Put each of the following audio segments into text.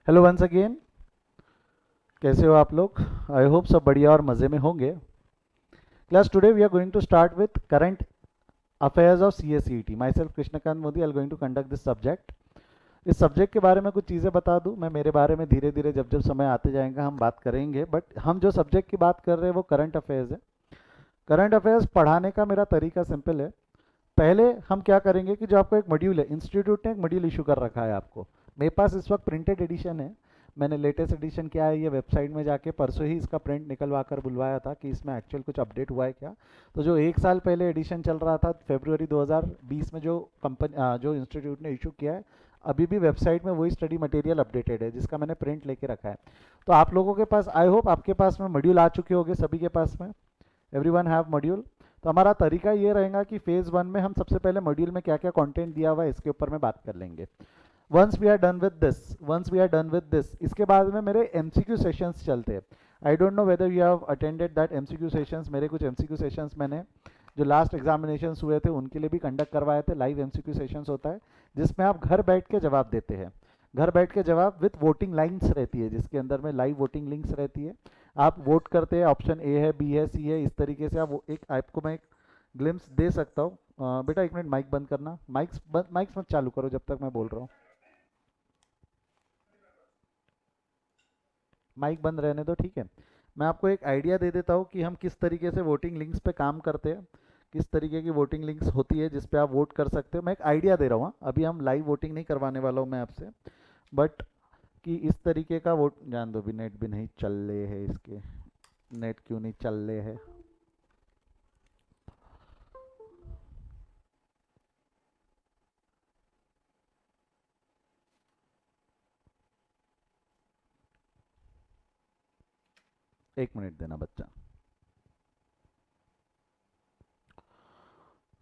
Hello once again. कैसे हो आप लोग? आई होप सब बढ़िया और मज़े में होंगे। Class today we are going to start with current affairs of C S C E T. Myself Krishnakant Modi I going to conduct this subject. इस सब्जेक्ट के बारे में कुछ चीज़ें बता दूं। मैं मेरे बारे में धीरे धीरे जब जब समय आते जाएगा हम बात करेंगे, बट हम जो सब्जेक्ट की बात कर रहे हैं वो करंट अफेयर्स है। करंट अफेयर्स पढ़ाने का मेरा तरीका सिंपल है। पहले हम क्या करेंगे कि जो आपको एक मॉड्यूल है, इंस्टीट्यूट ने एक मॉड्यूल इशू कर रखा है आपको। मेरे पास इस वक्त प्रिंटेड एडिशन है। मैंने लेटेस्ट एडिशन क्या है ये वेबसाइट में जाके परसों ही इसका प्रिंट निकलवा कर बुलवाया था कि इसमें एक्चुअल कुछ अपडेट हुआ है क्या। तो जो एक साल पहले एडिशन चल रहा था फरवरी 2020 में, जो कंपनी जो इंस्टीट्यूट ने इशू किया है, अभी भी वेबसाइट में वही स्टडी मटेरियल अपडेटेड है जिसका मैंने प्रिंट लेके रखा है। तो आप लोगों के पास, आई होप आपके पास में मॉड्यूल आ चुके होंगे सभी के पास में। Everyone have module. तो हमारा तरीका ये रहेगा कि फेज़ वन में हम सबसे पहले मॉड्यूल में क्या क्या कंटेंट दिया हुआ है इसके ऊपर में बात कर लेंगे। Once we are done with this इसके बाद में मेरे एमसीक्यू सेशंस चलते हैं। I don't know whether you have attended that MCQ sessions. मेरे कुछ एमसीक्यू सेशंस मैंने जो लास्ट एग्जामिनेशंस हुए थे उनके लिए भी कंडक्ट करवाए थे। लाइव एमसीक्यू सेशंस होता है जिसमें आप घर बैठ के जवाब देते हैं। घर बैठ के जवाब विथ वोटिंग लाइन्स रहती है जिसके अंदर में लाइव वोटिंग लिंक्स रहती है। आप वोट करते हैं, ऑप्शन ए है, बी है, सी है, इस तरीके से आप एक आपको मैं एक ग्लिम्स दे सकता हूँ। बेटा एक मिनट माइक बंद करना। माइक्स मत चालू करो जब तक मैं बोल रहा हूँ। माइक बंद रहने दो, ठीक है। मैं आपको एक आइडिया दे देता हूँ कि हम किस तरीके से वोटिंग लिंक्स पे काम करते हैं, किस तरीके की वोटिंग लिंक्स होती है जिस पे आप वोट कर सकते हो। मैं एक आइडिया दे रहा हूँ, अभी हम लाइव वोटिंग नहीं करवाने वाला हूँ मैं आपसे, बट कि इस तरीके का वोट जान दो। भी नेट भी नहीं चल रहे है इसके। नेट क्यों नहीं चल रहे है? एक मिनट देना बच्चा।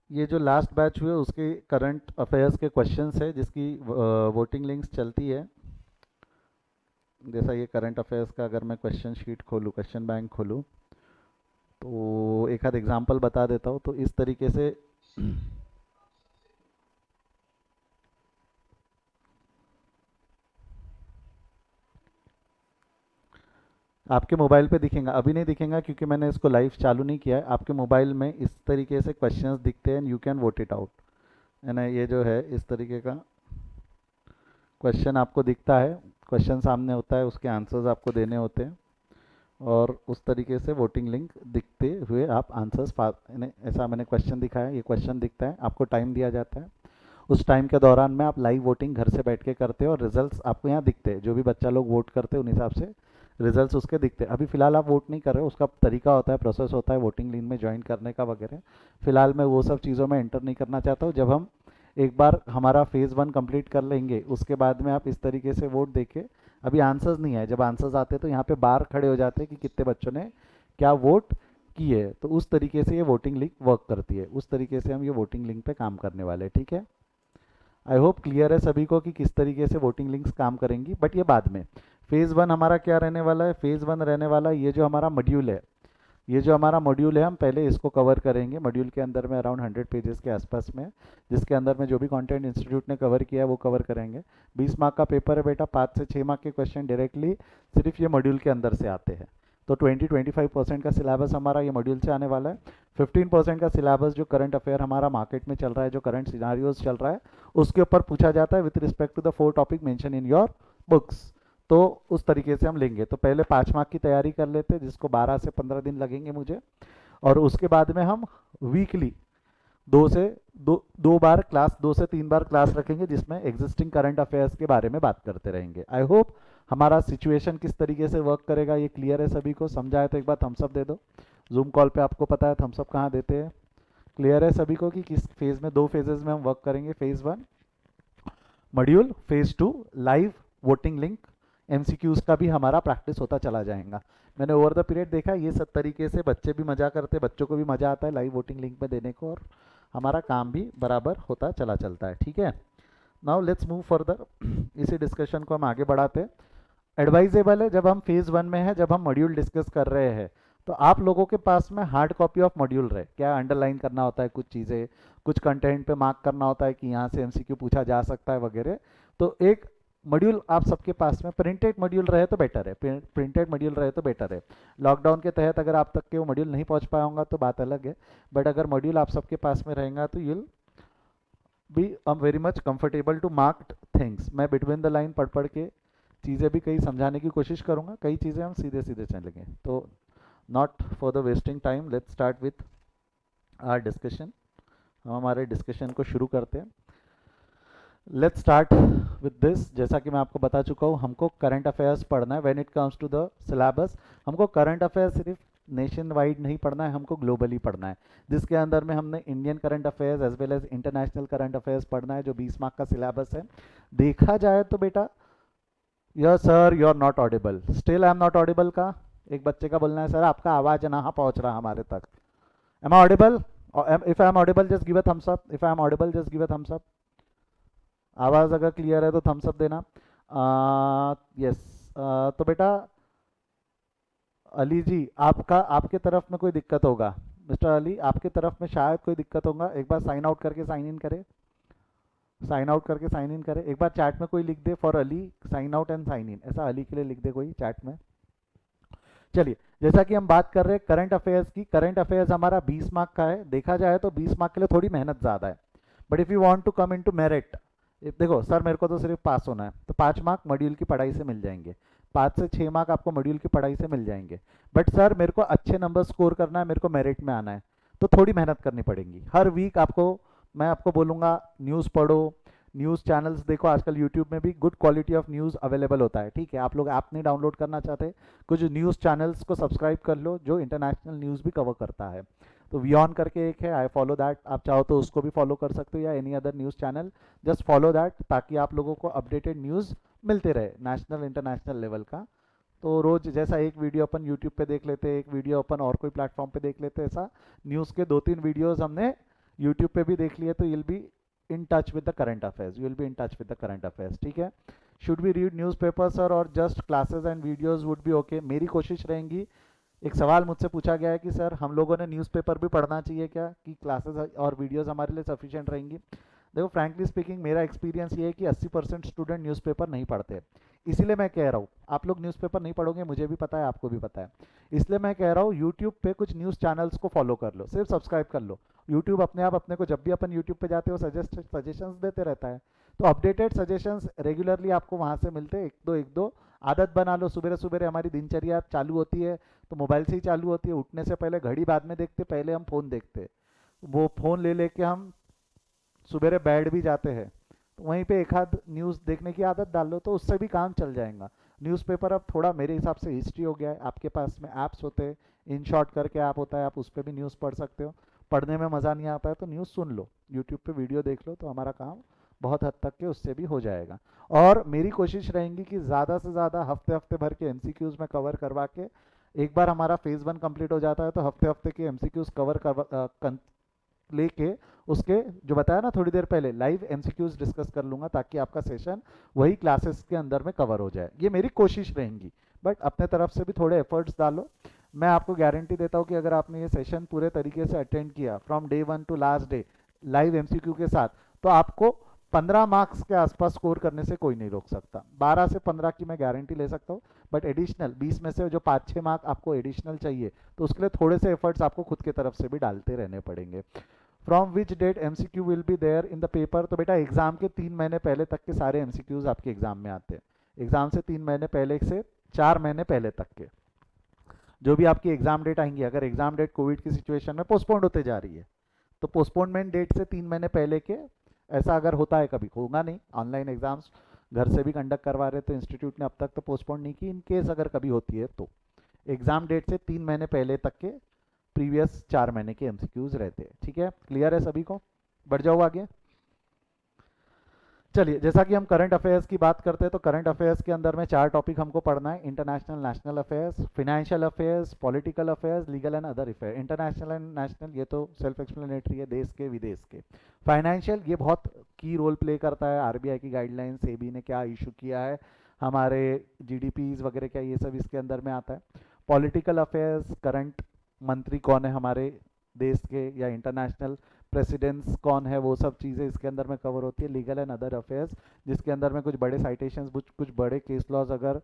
ये जो लास्ट बैच हुए उसके करंट अफेयर्स के क्वेश्चंस है जिसकी वोटिंग लिंक्स चलती है। जैसा ये करंट अफेयर्स का अगर मैं क्वेश्चन शीट खोलूँ, क्वेश्चन बैंक खोलूँ, तो एक आध एग्जांपल बता देता हूँ। तो इस तरीके से आपके मोबाइल पे दिखेगा, अभी नहीं दिखेगा क्योंकि मैंने इसको लाइव चालू नहीं किया है। आपके मोबाइल में इस तरीके से क्वेश्चंस दिखते हैं, you can vote it out. है ना, ये जो है इस तरीके का क्वेश्चन आपको दिखता है। क्वेश्चन सामने होता है, उसके आंसर्स आपको देने होते हैं और उस तरीके से वोटिंग लिंक दिखते हुए आप आंसर्स ऐसा मैंने क्वेश्चन दिखाया, ये क्वेश्चन दिखता है, आपको टाइम दिया जाता है। उस टाइम के दौरान में आप लाइव वोटिंग घर से बैठ के करते हो और रिजल्ट्स आपको यहाँ दिखते हैं। जो भी बच्चा लोग वोट करते हैं उन हिसाब से रिजल्ट्स उसके दिखते हैं। अभी फिलहाल आप वोट नहीं कर रहे हो, उसका तरीका होता है, प्रोसेस होता है वोटिंग लाइन में ज्वाइन करने का वगैरह। फिलहाल मैं वो सब चीज़ों में एंटर नहीं करना चाहता हूँ। जब हम एक बार हमारा फेज़ वन कंप्लीट कर लेंगे उसके बाद में आप इस तरीके से वोट देके, अभी आंसर्स नहीं आए, जब आंसर्स आते तो यहाँ पे बार खड़े हो जाते हैं कि कितने बच्चों ने क्या वोट किए। तो उस तरीके से ये वोटिंग लिंक वर्क करती है। उस तरीके से हम ये वोटिंग लिंक पे काम करने वाले हैं, ठीक है। आई होप क्लियर है सभी को कि किस तरीके से वोटिंग लिंक्स काम करेंगी, बट ये बाद में। फेज़ वन हमारा क्या रहने वाला है? फेज़ वन रहने वाला है ये जो हमारा मॉड्यूल है। ये जो हमारा मॉड्यूल है हम पहले इसको कवर करेंगे। मॉड्यूल के अंदर में अराउंड 100 पेजेस के आसपास में है, जिसके अंदर में जो भी कंटेंट इंस्टीट्यूट ने कवर किया है वो कवर करेंगे। 20 मार्क का पेपर है बेटा, 5 से 6 मार्क के क्वेश्चन डायरेक्टली सिर्फ ये मॉड्यूल के अंदर से आते हैं। तो 20-25% का सिलेबस हमारा ये मॉड्यूल से आने वाला है। 15% का सिलेबस जो करंट अफेयर हमारा मार्केट में चल रहा है, जो करंट सिनारियोज चल रहा है, उसके ऊपर पूछा जाता है with respect to the 4 topic mention in your books. तो उस तरीके से हम लेंगे। तो पहले 5 मार्क की तैयारी कर लेते हैं जिसको 12 से 15 दिन लगेंगे मुझे, और उसके बाद में हम वीकली दो से दो बार क्लास, 2 से 3 बार क्लास रखेंगे जिसमें एग्जिस्टिंग करंट अफेयर्स के बारे में बात करते रहेंगे। आई होप हमारा सिचुएशन किस तरीके से वर्क करेगा ये क्लियर है सभी को। समझाए तो एक बार थम्सअप दे दो। जूम कॉल पे आपको पता है थम्सअप कहाँ देते हैं। क्लियर है सभी को कि किस फेज़ में, 2 फेजेस में हम वर्क करेंगे। Phase one module, phase two live voting link, MCQs का भी हमारा प्रैक्टिस होता चला जाएगा। मैंने ओवर द पीरियड देखा ये सब तरीके से बच्चे भी मज़ा करते, बच्चों को भी मज़ा आता है लाइव वोटिंग लिंक में देने को, और हमारा काम भी बराबर होता चला चलता है, ठीक है। Now let's move further. इसी डिस्कशन को हम आगे बढ़ाते हैं। एडवाइजेबल है जब हम फेज़ वन में है, जब हम मॉड्यूल डिस्कस कर रहे हैं, तो आप लोगों के पास में हार्ड कॉपी ऑफ मॉड्यूल रहे। क्या अंडरलाइन करना होता है कुछ चीज़ें, कुछ कंटेंट पे मार्क करना होता है कि यहाँ से एमसीक्यू पूछा जा सकता है वगैरह। तो एक मॉड्यूल आप सबके पास में प्रिंटेड मॉड्यूल रहे तो बेटर है, प्रिंटेड मॉड्यूल रहे तो बेटर है। लॉकडाउन के तहत अगर आप तक के वो मॉड्यूल नहीं पहुंच पाया होगा तो बात अलग है, बट अगर मॉड्यूल आप सबके पास में रहेगा तो you'll be very much comfortable to marked things. मैं बिटवीन द लाइन पढ़ पढ़ के चीज़ें भी कई समझाने की कोशिश करूँगा, कई चीज़ें हम सीधे सीधे चलेंगे। तो not for the wasting time, let's start with our discussion. हम हमारे डिस्कशन को शुरू करते हैं। Let's start with this. जैसा कि मैं आपको बता चुका हूँ, हमको करंट अफेयर्स पढ़ना है। When it comes to the syllabus, हमको करंट अफेयर्स सिर्फ नेशन वाइड नहीं पढ़ना है, हमको ग्लोबली पढ़ना है, जिसके अंदर में हमने Indian current affairs as well as international current affairs पढ़ना है, जो 20 मार्क का सिलेबस है। देखा जाए तो बेटा, yes sir you are not audible, still I am not audible का एक बच्चे का बोलना है, सर आपका आवाज़ ना पहुँच रहा हमारे तक। Am I audible? If I am audible just give a thumbs up, if I am audible just give a thumbs up. आवाज़ अगर क्लियर है तो थम्स अप देना। यस। तो बेटा अली जी, आपका आपके तरफ में कोई दिक्कत होगा, मिस्टर अली आपके तरफ में शायद कोई दिक्कत होगा। एक बार साइन आउट करके साइन इन करे, साइन आउट करके साइन इन करे। एक बार चैट में कोई लिख दे for Ali sign out and sign in, ऐसा अली के लिए लिख दे कोई चैट में। चलिए, जैसा कि हम बात कर रहे हैं करंट अफेयर्स की, करंट अफेयर्स हमारा 20 मार्क का है। देखा जाए तो 20 मार्क के लिए थोड़ी मेहनत ज़्यादा है, but if you want to come into merit, देखो सर मेरे को तो सिर्फ पास होना है, तो 5 मार्क मॉड्यूल की पढ़ाई से मिल जाएंगे, 5 से 6 मार्क आपको मॉड्यूल की पढ़ाई से मिल जाएंगे। बट सर मेरे को अच्छे नंबर स्कोर करना है, मेरे को मेरिट में आना है, तो थोड़ी मेहनत करनी पड़ेगी। हर वीक आपको मैं आपको बोलूँगा न्यूज़ पढ़ो, न्यूज़ चैनल्स देखो। आजकल यूट्यूब में भी good quality of news available होता है, ठीक है। आप लोग ऐप नहीं डाउनलोड करना चाहते, कुछ न्यूज़ चैनल्स को सब्सक्राइब कर लो जो इंटरनेशनल न्यूज़ भी कवर करता है। तो वियॉन करके एक है, आई फॉलो दैट, आप चाहो तो उसको भी फॉलो कर सकते हो, या any other news channel, just follow that, ताकि आप लोगों को अपडेटेड न्यूज़ मिलते रहे नेशनल इंटरनेशनल लेवल का। तो रोज़ जैसा एक वीडियो अपन यूट्यूब पे देख लेते हैं, एक वीडियो अपन और कोई प्लेटफॉर्म पे देख लेते हैं, ऐसा न्यूज़ के 2-3 वीडियोज़ हमने यूट्यूब पे भी देख लिए, तो you'll be in touch with the current affairs, you will be in touch with the current affairs, ठीक है। should we read newspapers sir or just classes and videos would be okay? मेरी कोशिश रहेगी, एक सवाल मुझसे पूछा गया है कि सर हम लोगों ने न्यूज़पेपर भी पढ़ना चाहिए क्या, कि क्लासेस और वीडियोस हमारे लिए सफिशिएंट रहेंगी? देखो फ्रैंकली स्पीकिंग मेरा एक्सपीरियंस ये है कि 80% स्टूडेंट न्यूज़पेपर नहीं पढ़ते, इसीलिए मैं कह रहा हूँ आप लोग न्यूज़पेपर नहीं पढ़ोगे, मुझे भी पता है, आपको भी पता है, इसलिए मैं कह रहा हूँ यूट्यूब पे कुछ न्यूज़ चैनल्स को फॉलो कर लो, सिर्फ सब्सक्राइब कर लो। यूट्यूब अपने आप अपने को, जब भी अपन यूट्यूब पे जाते हो सजेशंस देते रहता है, तो अपडेटेड सजेशंस रेगुलरली आपको वहाँ से मिलते हैं। एक दो आदत बना लो, सुबह सुबह हमारी दिनचर्या चालू होती है तो मोबाइल से ही चालू होती है, उठने से पहले घड़ी बाद में देखते, पहले हम फ़ोन देखते, वो फ़ोन ले लेके हम सुबह बैठ भी जाते हैं, तो वहीं पे एक आध न्यूज़ देखने की आदत डाल लो, तो उससे भी काम चल जाएगा। न्यूज़पेपर अब थोड़ा मेरे हिसाब से हिस्ट्री हो गया है, आपके पास में ऐप्स होते हैं, इन शॉर्ट करके ऐप होता है, आप उस पर भी न्यूज़ पढ़ सकते हो। पढ़ने में मज़ा नहीं आता है तो न्यूज़ सुन लो, यूट्यूब पे वीडियो देख लो, तो हमारा काम बहुत हद तक के उससे भी हो जाएगा। और मेरी कोशिश रहेगी कि ज़्यादा से ज़्यादा हफ्ते हफ्ते भर के एमसीक्यूज़ में कवर करवा के, एक बार हमारा फेज़ 1 कंप्लीट हो जाता है तो हफ्ते हफ्ते के एमसीक्यूज़ कवर लेके उसके, जो बताया ना थोड़ी देर पहले, लाइव एमसीक्यूज डिस्कस कर लूंगा, ताकि आपका सेशन वही क्लासेस के अंदर में कवर हो जाए, ये मेरी कोशिश रहेगी। बट अपने तरफ से भी थोड़े एफर्ट्स डालो। मैं आपको गारंटी देता हूँ कि अगर आपने ये सेशन पूरे तरीके से अटेंड किया from day 1 to last day live MCQ के साथ, तो आपको 15 मार्क्स के आसपास स्कोर करने से कोई नहीं रोक सकता। 12 से 15 की मैं गारंटी ले सकता हूँ, बट एडिशनल 20 में से जो 5-6 मार्क आपको एडिशनल चाहिए, तो उसके लिए थोड़े से एफर्ट्स आपको खुद की तरफ से भी डालते रहने पड़ेंगे। From which date MCQ will be there in the paper? तो बेटा एग्जाम के 3 महीने पहले तक के सारे एमसीक्यूज आपके एग्जाम में आते हैं। एग्जाम से 3 महीने पहले से 4 महीने पहले तक के जो भी आपकी एग्जाम डेट आएंगी, अगर एग्जाम डेट कोविड की सिचुएशन में पोस्टपोन्ड होते जा रही है, तो पोस्टपोनमेंट डेट से 3 महीने पहले के, ऐसा अगर होता है, कभी होगा नहीं, ऑनलाइन एग्जाम्स घर से भी कंडक्ट करवा रहे, तो इंस्टीट्यूट ने अब तक तो पोस्टपोन नहीं की, इन केस अगर कभी होती है तो एग्जाम डेट से 3 महीने पहले तक के प्रीवियस 4 महीने के एमसीक्यूज रहते हैं। ठीक है, क्लियर है सभी को? बढ़ जाओ आगे। चलिए, जैसा कि हम करंट अफेयर्स की बात करते हैं, तो करंट अफेयर्स के अंदर में 4 टॉपिक हमको पढ़ना है: international national affairs, financial affairs, political affairs, legal and other affair. International and national ये तो सेल्फ एक्सप्लेनेटरी है, देश के विदेश के। फाइनेंशियल ये बहुत की रोल प्ले करता है, आरबीआई की गाइडलाइन, सेबी ने क्या इशू किया है, हमारे जीडीपीज वगैरह क्या, ये सब इसके अंदर में आता है। पॉलिटिकल अफेयर्स, करंट मंत्री कौन है हमारे देश के या इंटरनेशनल, प्रेसिडेंट्स कौन है, वो सब चीज़ें इसके अंदर में कवर होती है। लीगल एंड अदर अफेयर्स, जिसके अंदर में कुछ बड़े साइटेशंस, कुछ बड़े केस लॉज अगर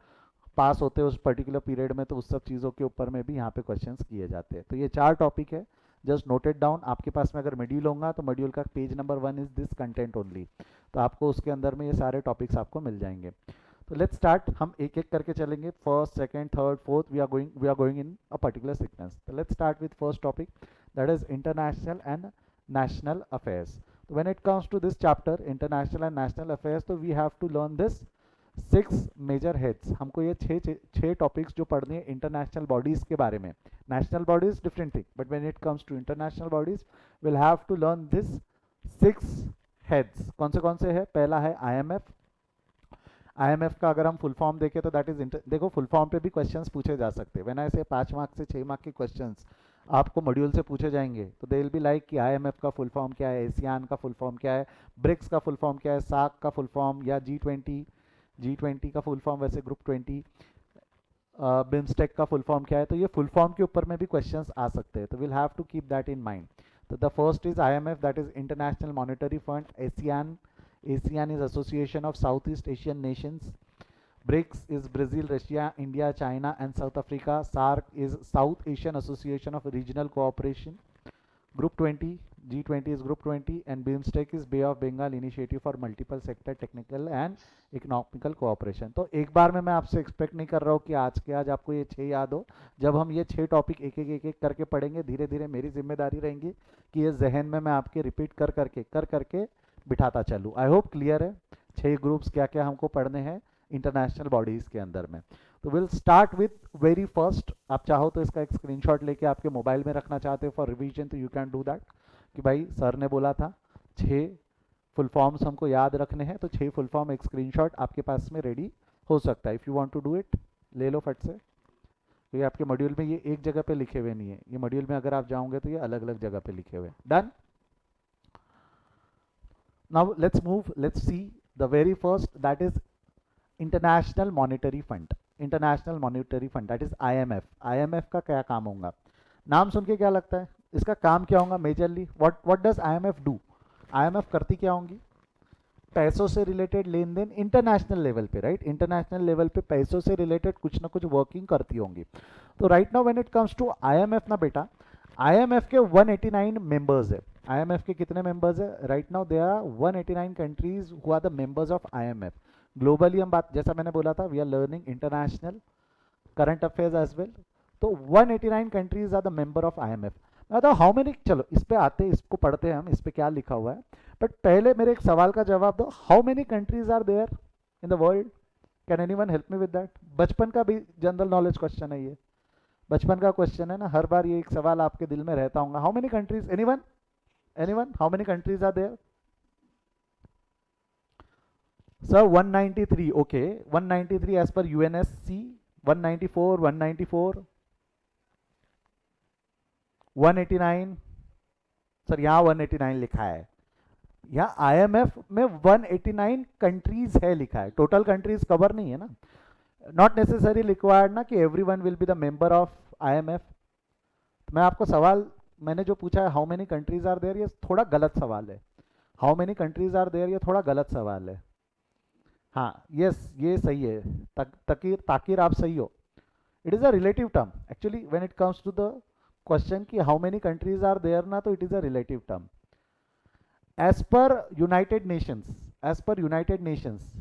पास होते हैं उस पर्टिकुलर पीरियड में, तो उस सब चीज़ों के ऊपर में भी यहाँ पे क्वेश्चंस किए जाते हैं। तो ये 4 टॉपिक है, जस्ट नोटेड डाउन। आपके पास में अगर मॉड्यूल होगा तो मॉड्यूल का page number 1 is this content only, तो आपको उसके अंदर में ये सारे टॉपिक्स आपको मिल जाएंगे। तो लेट्स स्टार्ट, हम एक एक करके चलेंगे, first, second, third, fourth, we are going in a particular sequence. तो let's start with first topic, that is international and national affairs. So when it comes to this chapter, international and national affairs, तो we have to learn this 6 major heads. हमको ये छः topics जो पढ़ने हैं international bodies के बारे में। National bodies different thing, but when it comes to international bodies will have to learn this 6 heads. कौन से है? पहला है IMF। IMF का अगर हम फुल फॉर्म देखें तो दैट इज देखो, फुल फॉर्म पे भी क्वेश्चंस पूछे जा सकते हैं। व्हेन आई से 5 मार्क्स से 6 मार्क्स के क्वेश्चंस आपको मॉड्यूल से पूछे जाएंगे, तो दे विल बी लाइक कि IMF का फुल फॉर्म क्या है, एशियान का फुल फॉर्म क्या है, ब्रिक्स का फुल फॉर्म क्या है, सार्क का फुल फॉर्म, या G20 का फुल फॉर्म, वैसे ग्रुप 20, बिम्स्टेक का फुल फॉर्म क्या है। तो ये फुल फॉर्म के ऊपर में भी क्वेश्चंस आ सकते हैं, तो will have to keep that in mind. तो the first is IMF, that is international monetary fund. ASEAN is Association of Southeast Asian Nations. BRICS is Brazil, Russia, India, China and South Africa. SAARC is South Asian Association of Regional Cooperation. Group 20, G20 is Group 20 and BIMSTEC is Bay of Bengal Initiative for Multiple Sector Technical and Economical Cooperation. तो एक बार में मैं आपसे expect नहीं कर रहा हूँ कि आज आपको ये 6 याद हो। जब हम ये 6 टॉपिक एक एक करके पढ़ेंगे, धीरे धीरे मेरी जिम्मेदारी रहेंगी कि ये जहन में मैं आपके रिपीट कर करके बिठाता चलूँ। आई होप क्लियर है 6 ग्रुप्स क्या क्या हमको पढ़ने हैं इंटरनेशनल बॉडीज़ के अंदर में। तो will start with very first. आप चाहो तो इसका एक स्क्रीनशॉट लेके आपके मोबाइल में रखना चाहते हो फॉर रिवीजन, तो यू कैन डू दैट। कि भाई सर ने बोला था 6 फुल फॉर्म्स हमको याद रखने हैं, तो 6 फुल फॉर्म एक स्क्रीनशॉट आपके पास में रेडी हो सकता है। If you want to do it, ले लो फट से। तो ये आपके मॉड्यूल में ये एक जगह पे लिखे हुए नहीं है, ये मॉड्यूल में अगर आप जाओगे तो ये अलग अलग जगह पे लिखे हुए। Done. Now let's see the very first, that is International Monetary Fund. International Monetary Fund, that is IMF. IMF का क्या काम होगा? नाम सुन के क्या लगता है इसका काम क्या होगा majorly? what does IMF do? IMF करती क्या होंगी? पैसों से रिलेटेड लेन देन इंटरनेशनल लेवल पे, राइट? इंटरनेशनल लेवल पे पैसों से रिलेटेड कुछ ना कुछ वर्किंग करती होंगी। तो right now when it comes to IMF ना बेटा, IMF के 189 मेंबर्स है। IMF के कितने मेंबर्स है? Right now there are 189 countries who are the members of IMF। Globally हम बात, जैसा मैंने बोला था, we are learning international current affairs as well. तो 189 countries are the member of IMF। मतलब हाउ मेनी, चलो इस पे आते हैं, इसको पढ़ते हैं हम, इस पे क्या लिखा हुआ है। बट पहले मेरे एक सवाल का जवाब दो, how many countries are there in the world? Can anyone help me with that? बचपन का भी जनरल नॉलेज क्वेश्चन है ये, बचपन का क्वेश्चन है ना, हर बार ये एक सवाल आपके दिल में रहता होगा। How many countries? Anyone how many countries are there? Sir 193, okay 193 as per UNSC, 194, 194, 189। Sir यहाँ 189 लिखा है, यहाँ IMF में 189 कंट्रीज है लिखा है, टोटल कंट्रीज कवर नहीं है ना। नॉट नेसेसरी रिक्वायर्ड ना कि everyone will be the member of IMF। मैं आपको सवाल मैंने जो पूछा है how many countries are there, ये थोड़ा गलत सवाल है। How many countries are there ये थोड़ा गलत सवाल है। हाँ यस, ये सही है, ताकिर आप सही हो। It is a relative term actually when it comes to the question कि how many countries are there ना, तो it is a relative term. As per United Nations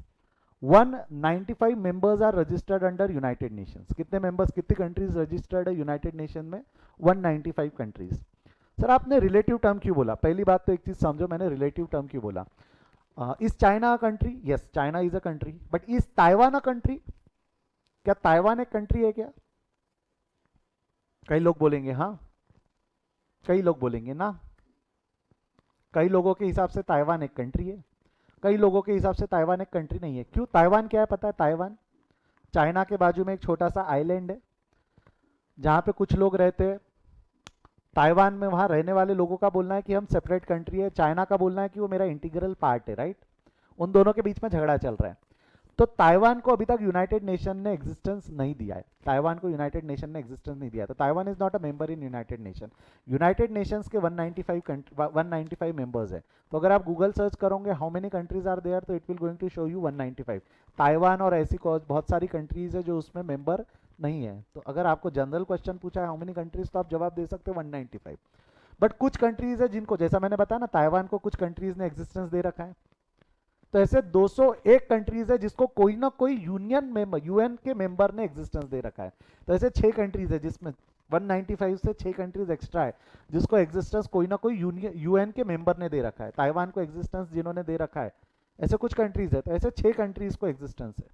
195 members are registered under United Nations. कितने members, कितनी countries registered है United Nation में? 195 countries. Sir आपने relative term क्यों बोला? पहली बात तो एक चीज समझो, मैंने रिलेटिव टर्म क्यों बोला। Is China a country? Yes, China is a country, but is Taiwan a country? क्या ताइवान एक कंट्री है क्या? कई लोग बोलेंगे हाँ, कई लोग बोलेंगे ना। कई लोगों के हिसाब से ताइवान एक कंट्री है, कई लोगों के हिसाब से ताइवान एक कंट्री नहीं है। क्यों? ताइवान क्या है पता है? ताइवान चाइना के बाजू में एक छोटा सा आइलैंड है जहाँ पे कुछ लोग रहते हैं। ताइवान में वहाँ रहने वाले लोगों का बोलना है कि हम सेपरेट कंट्री है, चाइना का बोलना है कि वो मेरा इंटीग्रल पार्ट है, राइट? उन दोनों के बीच में झगड़ा चल रहा है। तो ताइवान को अभी तक यूनाइटेड नेशन ने एग्जिस्टेंस नहीं दिया है, ताइवान को यूनाइटेड नेशन ने एग्जिस्टेंस नहीं दिया, तो Taiwan is not a member in United Nation. United Nations के 195 मेंबर्स है, तो अगर आप गूगल सर्च करोगे how many countries are there, तो it will going to show you 195। Taiwan और ऐसी बहुत सारी कंट्रीज है जो उसमें मेंबर नहीं है। तो अगर आपको जनरल क्वेश्चन पूछा है हाउ मेनी कंट्रीज, तो आप जवाब दे सकते हो 195। बट कुछ कंट्रीज है जिनको, जैसा मैंने बताया ना, ताइवान को कुछ कंट्रीज ने एग्जिस्टेंस दे रखा है, तो ऐसे 201 कंट्रीज है जिसको कोई ना कोई यूनियन मेंबर, यूएन के मेंबर ने एग्जिस्टेंस दे रखा है। तो ऐसे 6 कंट्रीज है जिसमें 195 से 6 कंट्रीज एक्स्ट्रा है जिसको एग्जिस्टेंस कोई ना कोई यूनियन यूएन के मेंबर ने दे रखा है। ताइवान को एग्जिस्टेंस जिन्होंने दे रखा है ऐसे कुछ कंट्रीज है, तो ऐसे 6 कंट्रीज को एग्जिस्टेंस है।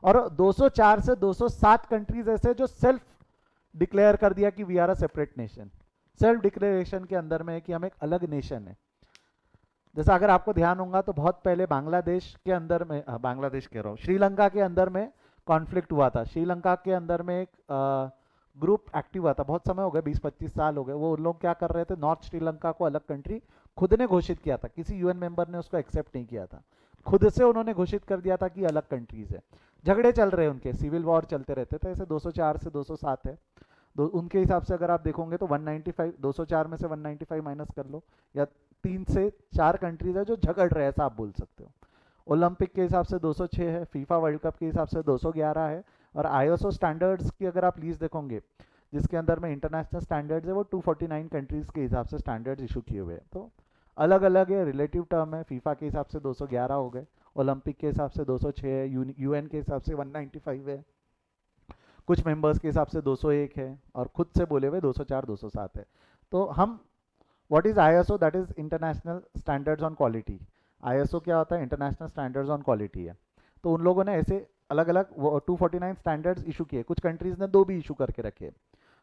और 204 से 207 कंट्रीज ऐसे जो सेल्फ डिक्लेयर कर दिया कि we are a separate nation. Self declaration के अंदर में है कि हम एक अलग नेशन है। जैसा अगर आपको ध्यान होगा तो बहुत पहले बांग्लादेश के अंदर में, बांग्लादेश कह रहा हूँ, श्रीलंका के अंदर में कॉन्फ्लिक्ट हुआ था। श्रीलंका के अंदर में एक ग्रुप एक्टिव हुआ था, बहुत समय हो गया, 20-25 साल हो गए। वो लोग क्या कर रहे थे, नॉर्थ श्रीलंका को अलग कंट्री खुद ने घोषित किया था, किसी यूएन मेंबर ने उसको एक्सेप्ट नहीं किया था, खुद से उन्होंने घोषित कर दिया था कि अलग कंट्रीज है। झगड़े चल रहे हैं उनके, सिविल वॉर चलते रहते थे। ऐसे 204 से 207 है, उनके हिसाब से अगर आप देखोगे तो 195, 204 में से 195 माइनस कर लो, या 3 से 4 कंट्रीज है जो झगड़ रहे हैं, ऐसा आप बोल सकते हो। ओलंपिक के हिसाब से 206 है, फीफा वर्ल्ड कप के हिसाब से 211 है, और आईएसओ स्टैंडर्ड्स की अगर आप लीस्ट देखोगे जिसके अंदर में इंटरनेशनल स्टैंडर्ड्स है, वो 249 कंट्रीज के हिसाब से स्टैंडर्ड्स इशू किए हुए हैं। तो अलग अलग है, रिलेटिव टर्म है। फीफा के हिसाब से 211 हो गए, ओलंपिक के हिसाब से 206 है, यूएन के हिसाब से 195 है, कुछ मेंबर्स के हिसाब से 201 है, और खुद से बोले हुए 204 207 है। तो हम, what is ISO, that is international standards on quality. ISO क्या होता है, इंटरनेशनल स्टैंडर्ड्स ऑन क्वालिटी है। तो उन लोगों ने ऐसे अलग अलग 249 स्टैंडर्ड्स इशू किए। कुछ कंट्रीज ने 2 भी इशू करके रखे,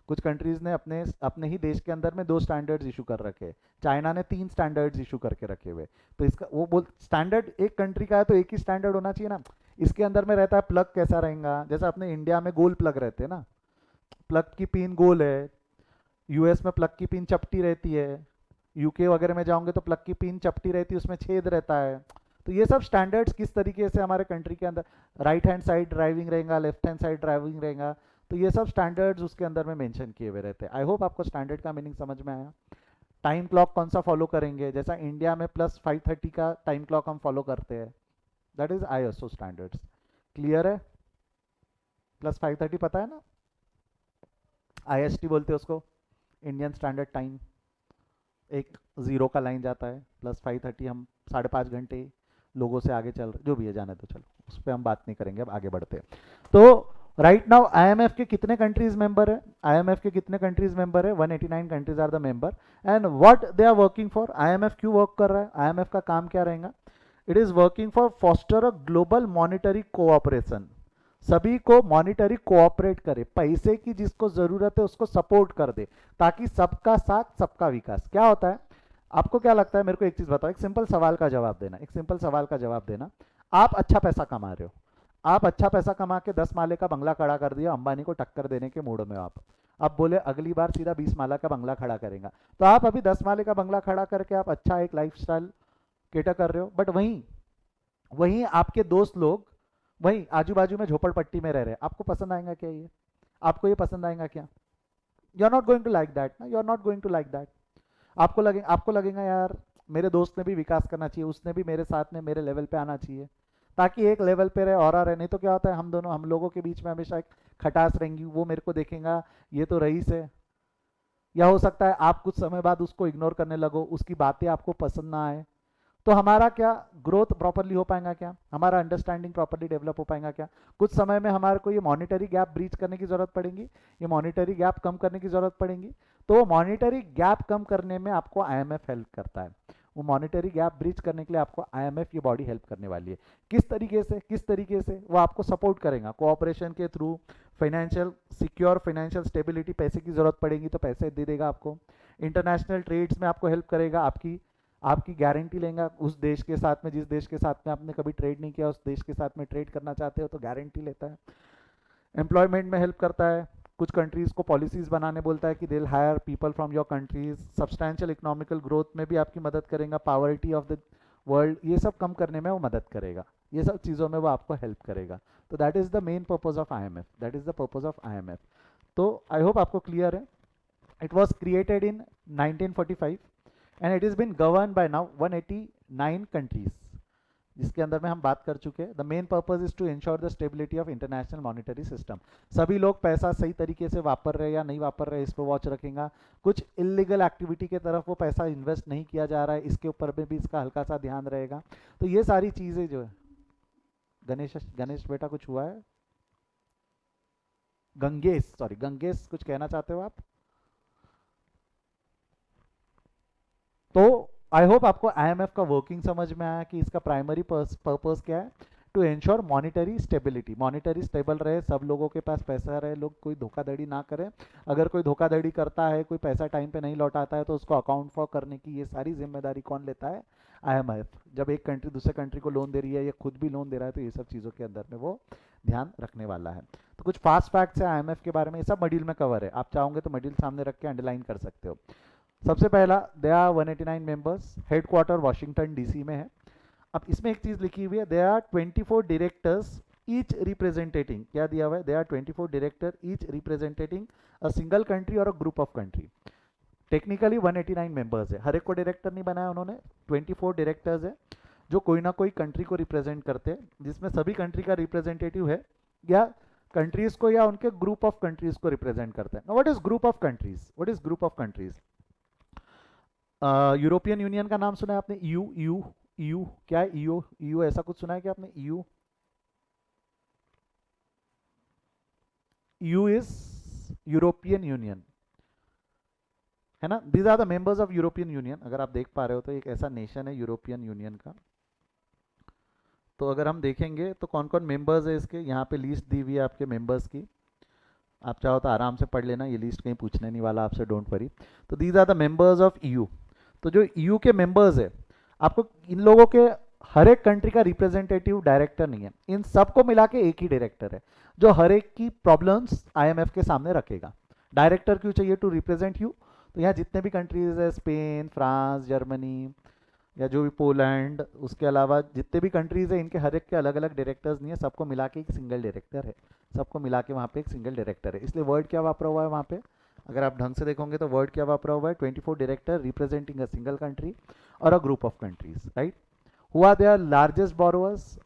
कुछ कंट्रीज ने अपने अपने ही देश के अंदर में 2 स्टैंडर्ड्स इशू कर रखे, चाइना ने 3 स्टैंडर्ड्स इशू करके रखे हुए। तो इसका वो बोल, स्टैंडर्ड एक कंट्री का है तो एक ही स्टैंडर्ड होना चाहिए ना। इसके अंदर में रहता है प्लग कैसा रहेगा, जैसा अपने इंडिया में गोल प्लग रहते हैं ना, प्लग की पिन गोल है, यूएस में प्लग की पिन चपटी रहती है, यूके वगैरह में जाओगे तो प्लग की पिन चपटी रहती है, उसमें छेद रहता है। तो ये सब स्टैंडर्ड्स किस तरीके से हमारे कंट्री के अंदर, राइट हैंड साइड ड्राइविंग रहेगा, लेफ्ट हैंड साइड ड्राइविंग रहेगा, तो ये सब स्टैंडर्ड्स उसके अंदर में मेंशन किए हुए रहते हैं। आई होप आपको स्टैंडर्ड का मीनिंग समझ में आया। टाइम क्लॉक कौन सा फॉलो करेंगे, जैसा इंडिया में +5:30 का टाइम क्लॉक हम फॉलो करते हैं, that is ISO standards. Clear है? +5:30 पता है ना, आईएसटी बोलते हैं उसको, इंडियन स्टैंडर्ड टाइम। एक जीरो का लाइन जाता है, +5:30, हम 5.5 घंटे लोगों से आगे चल रहे, जो भी है जाने तो, चलो उस पर हम बात नहीं करेंगे, अब आगे बढ़ते हैं। तो राइट नाउ आईएमएफ के कितने कंट्रीज मेंबर है, आईएमएफ के कितने कंट्रीज मेंबर है, 189 countries are the member. And what they are working for, IMF क्यों वर्क कर रहा है, आईएमएफ का काम क्या रहेगा। It is working for foster a global monetary cooperation, सभी को मॉनिटरी कोऑपरेट करे, पैसे की जिसको जरूरत है उसको सपोर्ट कर दे, ताकि सबका साथ सबका विकास। क्या होता है, आपको क्या लगता है, मेरे को एक चीज बताओ, एक सिंपल सवाल का जवाब देना, एक सिंपल सवाल का जवाब देना। आप अच्छा पैसा कमा रहे हो, आप अच्छा पैसा कमा के 10 माले का बंगला खड़ा कर दिया, अंबानी को टक्कर देने के मूड में हो आप बोले अगली बार सीधा 20 माला का बंगला खड़ा करेगा, तो आप अभी 10 माले का बंगला खड़ा करके आप अच्छा एक लाइफस्टाइल केटर कर रहे हो, बट वहीं वहीं आपके दोस्त लोग वहीं आजू बाजू में झोपड़पट्टी में रह रहे हैं। आपको पसंद आएगा क्या ये, आपको ये पसंद आएगा क्या? You are not going to like that ना, you are not going to like that. आपको लगेगा यार मेरे दोस्त ने भी विकास करना चाहिए, उसने भी मेरे साथ में मेरे लेवल पे आना चाहिए, ताकि एक लेवल पे रहे और रहे। नहीं तो क्या होता है, हम लोगों के बीच में हमेशा एक खटास रहेंगी, वो मेरे को देखेगा ये तो रईस है, या हो सकता है आप कुछ समय बाद उसको इग्नोर करने लगो, उसकी बातें आपको पसंद ना आए, तो हमारा क्या ग्रोथ प्रॉपरली हो पाएगा, क्या हमारा अंडरस्टैंडिंग प्रॉपरली डेवलप हो पाएगा क्या? कुछ समय में हमारे को ये मॉनिटरी गैप ब्रीच करने की जरूरत पड़ेगी, ये मॉनिटरी गैप कम करने की जरूरत पड़ेगी। तो मॉनिटरी गैप कम करने में आपको आईएमएफ हेल्प करता है, वो मॉनिटरी गैप ब्रीच करने के लिए आपको आईएमएफ ये बॉडी हेल्प करने वाली है। किस तरीके से वो आपको सपोर्ट करेगा, कोऑपरेशन के through, financial secure financial stability, पैसे की जरूरत पड़ेगी तो पैसे दे देगा आपको, इंटरनेशनल ट्रेड्स में आपको हेल्प करेगा, आपकी गारंटी लेगा उस देश के साथ में जिस देश के साथ में आपने कभी ट्रेड नहीं किया, उस देश के साथ में ट्रेड करना चाहते हो तो गारंटी लेता है। एम्प्लॉयमेंट में हेल्प करता है, कुछ कंट्रीज को पॉलिसीज बनाने बोलता है कि they will hire people from your country's. Substantial economical growth में भी आपकी मदद करेगा, पावर्टी ऑफ द वर्ल्ड, ये सब कम करने में वो मदद करेगा, ये सब चीज़ों में वो आपको हेल्प करेगा। तो that is the main purpose of IMF, that is the purpose of IMF. तो आई होप आपको क्लियर है। It was created in 1945 and it is been govern by now 189 countries, जिसके अंदर में हम बात कर चुके हैं। The main purpose is to ensure the stability of international monetary system. सभी लोग पैसा सही तरीके से वापर रहे या नहीं वापर रहे, इस पर वॉच रखेगा। कुछ इलीगल एक्टिविटी के तरफ वो पैसा इन्वेस्ट नहीं किया जा रहा है, इसके ऊपर में भी इसका हल्का सा ध्यान रहेगा। तो ये सारी चीज़ें जो है, गणेश गणेश बेटा कुछ हुआ है? गंगेश, सॉरी गंगेश, कुछ कहना चाहते हो आप? तो आई होप आपको आईएमएफ का वर्किंग समझ में आया कि इसका प्राइमरी पर्पस क्या है, to ensure monetary stability. Monetary stable रहे, सब लोगों के पास पैसा रहे, लोग कोई धोखाधड़ी ना करें। अगर कोई धोखाधड़ी करता है, कोई पैसा टाइम पे नहीं लौटाता है, तो उसको अकाउंट फॉर करने की ये सारी जिम्मेदारी कौन लेता है? आईएमएफ। जब एक कंट्री दूसरे कंट्री को लोन दे रही है या खुद भी लोन दे रहा है, तो ये सब चीज़ों के अंदर में वो ध्यान रखने वाला है। तो कुछ फास्ट फैक्ट्स है आईएमएफ के बारे में, ये सब मॉड्यूल में कवर है, आप चाहोगे तो मॉड्यूल सामने रख के अंडरलाइन कर सकते हो। सबसे पहला, they are 189 members, headquarter Washington DC में है। अब इसमें एक चीज लिखी हुई है, they are 24 directors each representing, क्या दिया हुआ है? They are 24 director each representing a single country और a group of country. Technically 189 members है, हर एक को डायरेक्टर नहीं बनाया उन्होंने, 24 डायरेक्टर्स है जो कोई ना कोई कंट्री को रिप्रेजेंट करते हैं, जिसमें सभी कंट्री का रिप्रेजेंटेटिव है या कंट्रीज को या उनके ग्रुप ऑफ कंट्रीज को रिप्रेजेंट करते हैं। What is group of countries? What is group of countries? European union का नाम सुना है आपने? यू यू यू क्या है? यू यू ऐसा कुछ सुना है क्या आपने? You you is European Union, है ना? These are the members of European Union. अगर आप देख पा रहे हो तो एक ऐसा नेशन है यूरोपियन यूनियन का। तो अगर हम देखेंगे तो कौन कौन मेंबर्स है इसके, यहाँ पे लिस्ट दी हुई है आपके मेंबर्स की, आप चाहो तो आराम से पढ़ लेना, ये लिस्ट कहीं पूछने नहीं वाला आपसे, डोंट वरी। तो these are the members of EU. तो जो ईयू के मेंबर्स है, आपको इन लोगों के हर एक कंट्री का रिप्रेजेंटेटिव डायरेक्टर नहीं है, इन सबको मिला के एक ही डायरेक्टर है जो हर एक की प्रॉब्लम्स आईएमएफ के सामने रखेगा। डायरेक्टर क्यों चाहिए? To represent you. तो यहाँ जितने भी कंट्रीज है, स्पेन, फ्रांस, जर्मनी या जो भी पोलैंड, उसके अलावा जितने भी कंट्रीज है, इनके हर एक के अलग अलग डायरेक्टर्स नहीं है, सबको मिला के एक सिंगल डायरेक्टर है, सबको मिला के वहाँ पे एक सिंगल डायरेक्टर है। इसलिए वर्ड क्या वापरा हुआ है वहाँ पे, अगर आप ढंग से देखोगे तो वर्ड क्या वापरा हुआ है? 24 director representing a single country और a group of countries, right? हुआ they are largest borrowers,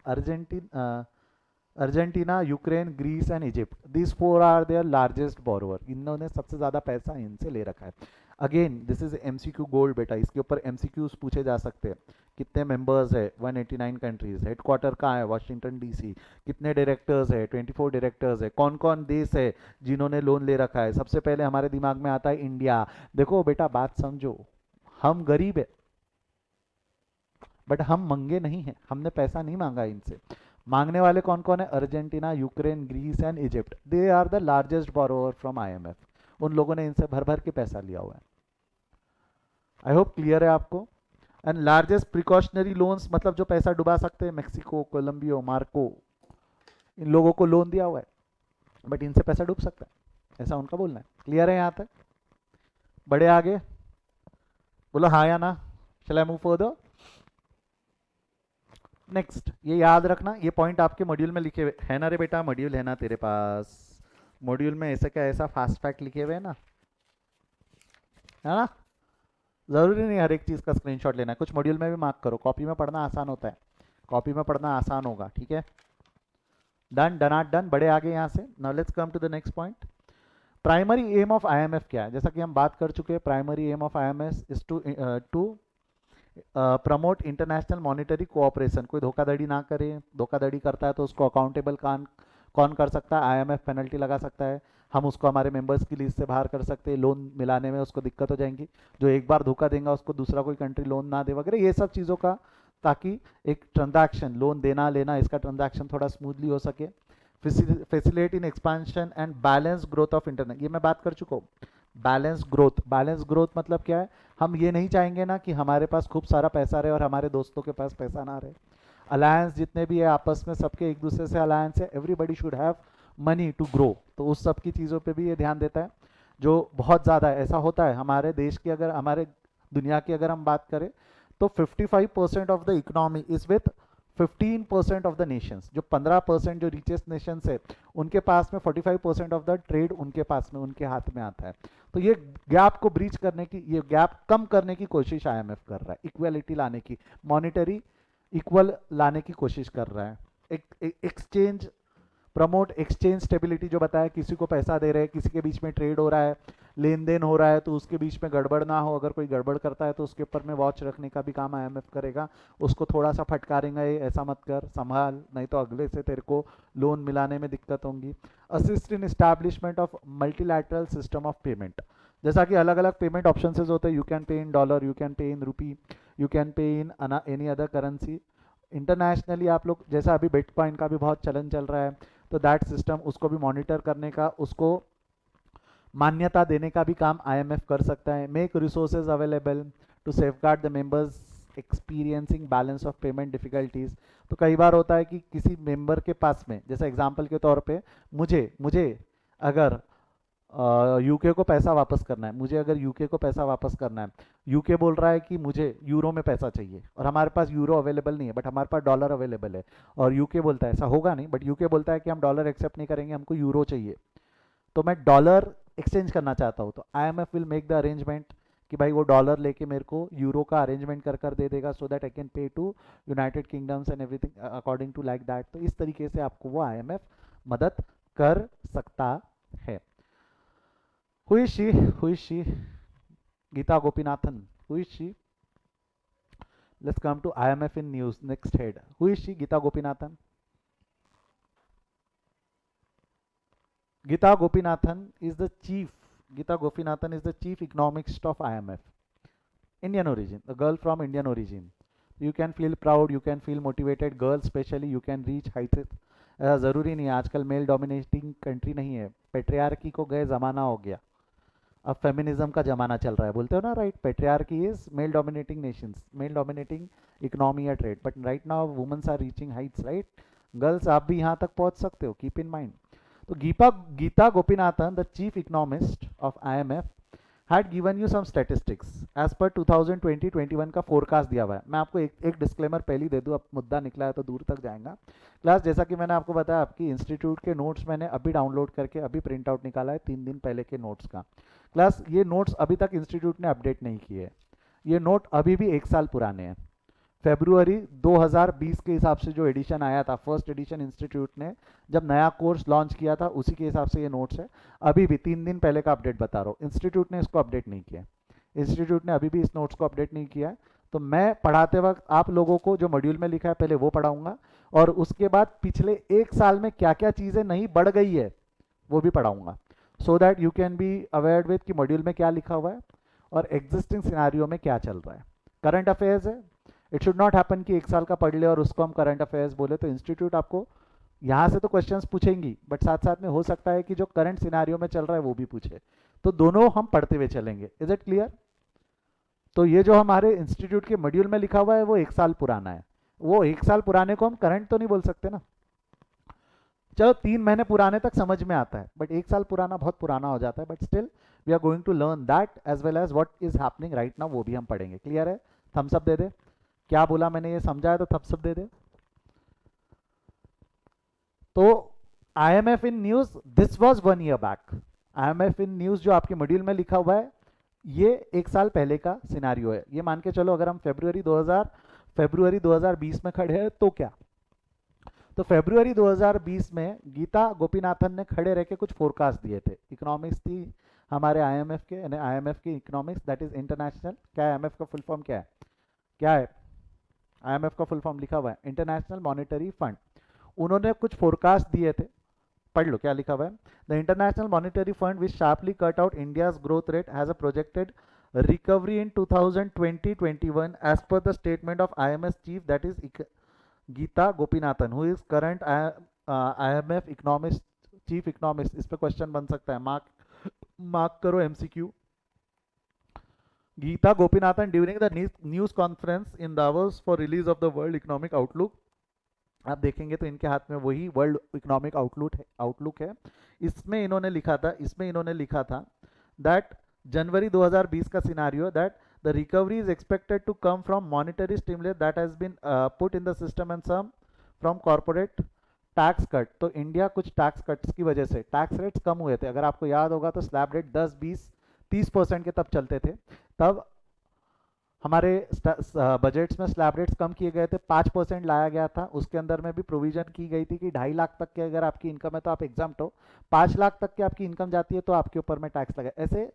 Argentina, Ukraine, Greece and Egypt. This four are their largest borrower, इन्होंने सबसे ज़्यादा पैसा इनसे ले रखा है। Again this is MCQ gold बेटा, इसके ऊपर एमसीक्यूज पूछे जा सकते हैं। कितने मेंबर्स है? 189 कंट्रीज। हेडक्वार्टर कहाँ है? Washington DC. कितने डायरेक्टर्स है? 24 डायरेक्टर्स है। कौन कौन देश है जिन्होंने लोन ले रखा है? सबसे पहले हमारे दिमाग में आता है इंडिया। देखो बेटा बात समझो, हम गरीब है बट हम मंगे नहीं हैं, हमने पैसा नहीं मांगा इनसे। मांगने वाले कौन कौन है? Argentina, Ukraine, Greece and Egypt. They are the largest borrower from IMF. उन लोगों ने इनसे भर भर के पैसा लिया हुआ है। आई होप क्लियर है आपको। एंड लार्जेस्ट प्रिकॉशनरी लोन्स, मतलब जो पैसा डुबा सकते हैं, मेक्सिको, कोलंबिया, मार्को, इन लोगों को लोन दिया हुआ है, बट इनसे पैसा डूब सकता है, ऐसा उनका बोलना है। क्लियर है यहाँ तक? बड़े आगे बोलो हाँ या ना। शैल आई मूव फर्दर? नेक्स्ट, ये याद रखना, ये पॉइंट आपके मॉड्यूल में लिखे हुए है ना रे बेटा? मॉड्यूल है ना तेरे पास? मॉड्यूल में ऐसा क्या ऐसा फास्ट फैक्ट लिखे हुए है ना, है ना? जरूरी नहीं हर एक चीज का स्क्रीनशॉट लेना है, कुछ मॉड्यूल में भी मार्क करो, कॉपी में पढ़ना आसान होता है, कॉपी में पढ़ना आसान होगा, ठीक है? Done, done at done. बड़े आगे यहाँ से। Now let's come to the next point. Primary aim of IMF क्या है? जैसा कि हम बात कर चुके हैं, primary aim of IMF is to promote international monetary cooperation. कोई धोखाधड़ी ना करे, धोखाधड़ी करता है तो उसको अकाउंटेबल कौन कर सकता है? आईएमएफ पेनल्टी लगा सकता है, हम उसको हमारे मेंबर्स की लिस्ट से बाहर कर सकते हैं, लोन मिलाने में उसको दिक्कत हो जाएंगी, जो एक बार धोखा देगा उसको दूसरा कोई कंट्री लोन ना दे वगैरह, ये सब चीज़ों का, ताकि एक ट्रांजैक्शन, लोन देना लेना, इसका ट्रांजैक्शन थोड़ा स्मूथली हो सके। Facility in expansion and balance growth of internet, ये मैं बात कर चुका हूँ। बैलेंस ग्रोथ, बैलेंस ग्रोथ मतलब क्या है? हम ये नहीं चाहेंगे ना कि हमारे पास खूब सारा पैसा रहे और हमारे दोस्तों के पास पैसा ना रहे। अलायंस जितने भी है आपस में, सबके एक दूसरे से अलायंस है, everybody should have money to grow, तो उस सब की चीज़ों पे भी ये ध्यान देता है। जो बहुत ज़्यादा ऐसा होता है हमारे देश की, अगर हमारे दुनिया की अगर हम बात करें, तो 55% of the economy is with 15% of the Nations. जो 15% जो रिचेस्ट नेशंस है उनके पास में 45% ऑफ द ट्रेड उनके पास में, उनके हाथ में आता है। तो ये गैप को ब्रीच करने की, ये गैप कम करने की कोशिश आईएमएफ कर रहा है, इक्वालिटी लाने की, मॉनिटरी इक्वल लाने की कोशिश कर रहा है। एक्सचेंज प्रमोट एक्सचेंज स्टेबिलिटी, जो बताया किसी को पैसा दे रहे हैं, किसी के बीच में ट्रेड हो रहा है, लेन देन हो रहा है, तो उसके बीच में गड़बड़ ना हो, अगर कोई गड़बड़ करता है तो उसके ऊपर में वॉच रखने का भी काम आईएमएफ करेगा। उसको थोड़ा सा फटकारेंगे, ऐसा मत कर, संभाल, नहीं तो अगले से तेरे को लोन मिलाने में दिक्कत होंगी। Assist in establishment of multilateral system of payment, जैसा कि अलग अलग पेमेंट ऑप्शन होते हैं, you can pay in dollar, you can pay in rupee, you can pay in any other currency. Internationally आप लोग, जैसा अभी बिटकॉइन का भी बहुत चलन चल रहा है, तो दैट सिस्टम, उसको भी मॉनिटर करने का, उसको मान्यता देने का भी काम आईएमएफ कर सकता है। Make resources available to safeguard the members experiencing balance of payment difficulties. तो कई बार होता है कि किसी मेंबर के पास में, जैसे एग्जांपल के तौर पे मुझे मुझे अगर यूके को पैसा वापस करना है, मुझे अगर यूके को पैसा वापस करना है, यूके बोल रहा है कि मुझे यूरो में पैसा चाहिए और हमारे पास यूरो अवेलेबल नहीं है, बट हमारे पास डॉलर अवेलेबल है, और यूके बोलता है, ऐसा होगा नहीं, बट यूके बोलता है कि हम डॉलर एक्सेप्ट नहीं करेंगे, हमको यूरो चाहिए, तो मैं डॉलर एक्सचेंज करना चाहता हूँ, तो IMF will make the arrangement कि भाई वो डॉलर लेके मेरे को यूरो का अरेंजमेंट कर दे देगा, so that I can pay to United Kingdoms and everything according to like that. तो इस तरीके से आपको वो आईएमएफ मदद कर सकता है। Who is she? Who is she? Geeta Gopinathan. Who is she? Let's come to IMF in news. Next head. Who is she? Geeta Gopinathan. Geeta Gopinathan is the chief. Geeta Gopinathan is the chief economist of IMF. Indian origin. A girl from Indian origin. You can feel proud. You can feel motivated. Girls, especially, you can reach heights. ज़रूरी नहीं है, आजकल male dominating country नहीं है, patriarchy को गए ज़माना हो गया, अब फेमिनिज्म का जमाना चल रहा है, बोलते हो ना, right? Patriarchy is male dominating nations, male dominating economy या trade, but right now women's are reaching heights, right? Girls, आप भी यहाँ तक पहुँच सकते हो, कीप इन माइंड। तो Geeta Gopinath, the chief economist of IMF, had given you some statistics as per 2020-21 का फोरकास्ट दिया हुआ है। मैं आपको एक डिस्क्लेमर पहले दे दूँ, अब मुद्दा निकला है तो दूर तक जाएगा। क्लास, जैसा कि मैंने आपको बताया, आपकी इंस्टीट्यूट के नोट्स मैंने अभी डाउनलोड करके अभी प्रिंट आउट निकाला है 3 दिन पहले के नोट्स का। क्लास, ये नोट्स अभी तक इंस्टीट्यूट ने अपडेट नहीं किए, ये नोट अभी भी 1 साल पुराने हैं। फेब्रुवरी 2020 के हिसाब से जो एडिशन आया था, फर्स्ट एडिशन इंस्टीट्यूट ने जब नया कोर्स लॉन्च किया था, उसी के हिसाब से ये नोट्स है। अभी भी 3 दिन पहले का अपडेट बता रहा हूँ, इंस्टीट्यूट ने इसको अपडेट नहीं किया, इंस्टीट्यूट ने अभी भी इस नोट्स को अपडेट नहीं किया है। तो मैं पढ़ाते वक्त आप लोगों को जो मॉड्यूल में लिखा है पहले वो पढ़ाऊंगा, और उसके बाद पिछले 1 साल में क्या क्या चीज़ें नहीं बढ़ गई है वो भी पढ़ाऊंगा, सो that you can be aware with कि मॉड्यूल में क्या लिखा हुआ है और एग्जिस्टिंग सिनारियो में क्या चल रहा है। करंट अफेयर्स है, इट शुड नॉट हैपन कि 1 साल का पढ़ ले और उसको हम करंट अफेयर्स बोले। तो इंस्टीट्यूट आपको यहाँ से तो क्वेश्चंस पूछेंगी, बट साथ साथ में हो सकता है कि जो करंट सिनारियो में चल रहा है वो भी पूछे, तो दोनों हम पढ़ते हुए चलेंगे। Is it clear? तो ये जो हमारे इंस्टीट्यूट के मॉड्यूल में लिखा हुआ है वो 1 साल पुराना है, वो 1 साल पुराने को हम करंट तो नहीं बोल सकते ना, चलो 3 महीने पुराने तक समझ में आता है, बट 1 साल पुराना बहुत पुराना हो जाता है। But still we are going to learn that as well as what is happening right now, वो भी हम पढ़ेंगे। क्लियर है? थम्स अप दे दे, क्या बोला मैंने, ये समझा है तो थम्स अप दे दे। तो IMF in news, this was 1 year back. IMF in news जो आपके मॉड्यूल में लिखा हुआ है ये 1 साल पहले का सिनारियो है। ये मान के चलो अगर हम फरवरी 2020 में खड़े हैं तो क्या, तो फरवरी 2020 में गीता गोपीनाथन ने खड़े रह के कुछ फोरकास्ट दिए थे। इकोनॉमिक्स थी हमारे आईएमएफ के, यानी आईएमएफ की इकोनॉमिक्स, दैट इज इंटरनेशनल, क्या है आईएमएफ का फुल फॉर्म, क्या है, क्या है आईएमएफ का फुल फॉर्म लिखा हुआ है इंटरनेशनल मॉनेटरी फंड। उन्होंने कुछ फोरकास्ट दिए थे, पढ़ लो क्या लिखा हुआ है। The international monetary fund which sharply cut out India's growth rate has a projected recovery in 2020-21 as per the statement of IMF chief, that is Geeta Gopinathan, who is current IMF economist, chief economist। इस पे question बन सकता है, mark करो MCQ। Geeta Gopinathan during the news conference in Davos for release of the World Economic Outlook, आप देखेंगे तो इनके हाथ में वही वर्ल्ड इकोनॉमिक आउटलुक है। इसमें इन्होंने लिखा था दैट जनवरी 2020 का scenario, that The recovery is expected to come from monetary stimulus that has been put in the system and some from corporate tax cut. तो इंडिया कुछ टैक्स कट्स की वजह से टैक्स रेट्स कम हुए थे। अगर आपको याद होगा तो स्लैब रेट 10 20 30% के तब चलते थे। तब हमारे बजट्स में स्लैब रेट्स कम किए गए थे, 5% लाया गया था। उसके अंदर में भी प्रोविजन की गई थी कि 2.5 लाख तक के अगर आपकी इनकम है तो आप एग्जाम्प्ट हो, 5 लाख तक की आपकी इनकम जाती है तो आपके ऊपर में टैक्स लगे। ऐसे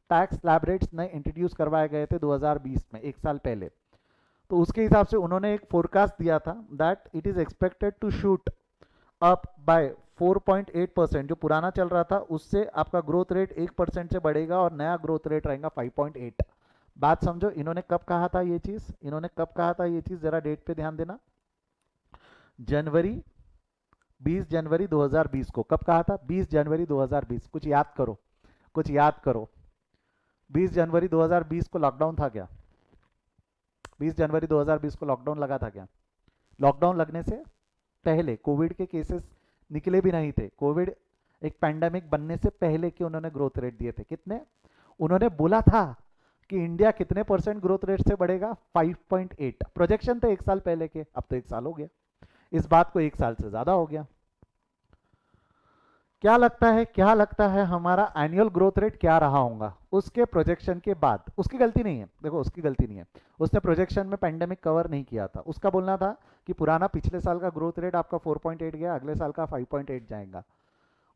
टैक्स स्लैब रेट्स नए इंट्रोड्यूस करवाए गए थे 2020 में, एक साल पहले। तो उसके हिसाब से उन्होंने एक फोरकास्ट दिया था that it is expected to shoot up by 4.8%। जो पुराना चल रहा था उससे आपका ग्रोथ रेट 1% से बढ़ेगा और नया ग्रोथ रेट रहेगा 5.8। बात समझो, इन्होंने कब कहा था ये चीज, इन्होंने कब कहा था ये चीज, जरा डेट पे ध्यान देना। जनवरी 20 जनवरी 2020 को कब कहा था? 20 जनवरी 2020। कुछ याद करो, कुछ याद करो। 20 जनवरी 2020 को लॉकडाउन था क्या? 20 जनवरी 2020 को लॉकडाउन लगा था क्या? लॉकडाउन लगने से पहले कोविड के केसेस निकले भी नहीं थे। कोविड एक पैंडेमिक बनने से पहले के उन्होंने ग्रोथ रेट दिए थे। कितने? उन्होंने बोला था कि इंडिया कितने परसेंट ग्रोथ रेट से बढ़ेगा? 5.8। प्रोजेक्शन थे एक साल पहले के, अब तो एक साल हो गया, इस बात को एक साल से ज्यादा हो गया। क्या लगता है, क्या लगता है हमारा एनुअल ग्रोथ रेट क्या रहा होगा उसके प्रोजेक्शन के बाद? उसकी गलती नहीं है, देखो उसकी गलती नहीं है, उसने प्रोजेक्शन में पैंडेमिक कवर नहीं किया था। उसका बोलना था कि पुराना पिछले साल का ग्रोथ रेट आपका 4.8 गया, अगले साल का 5.8 जाएगा।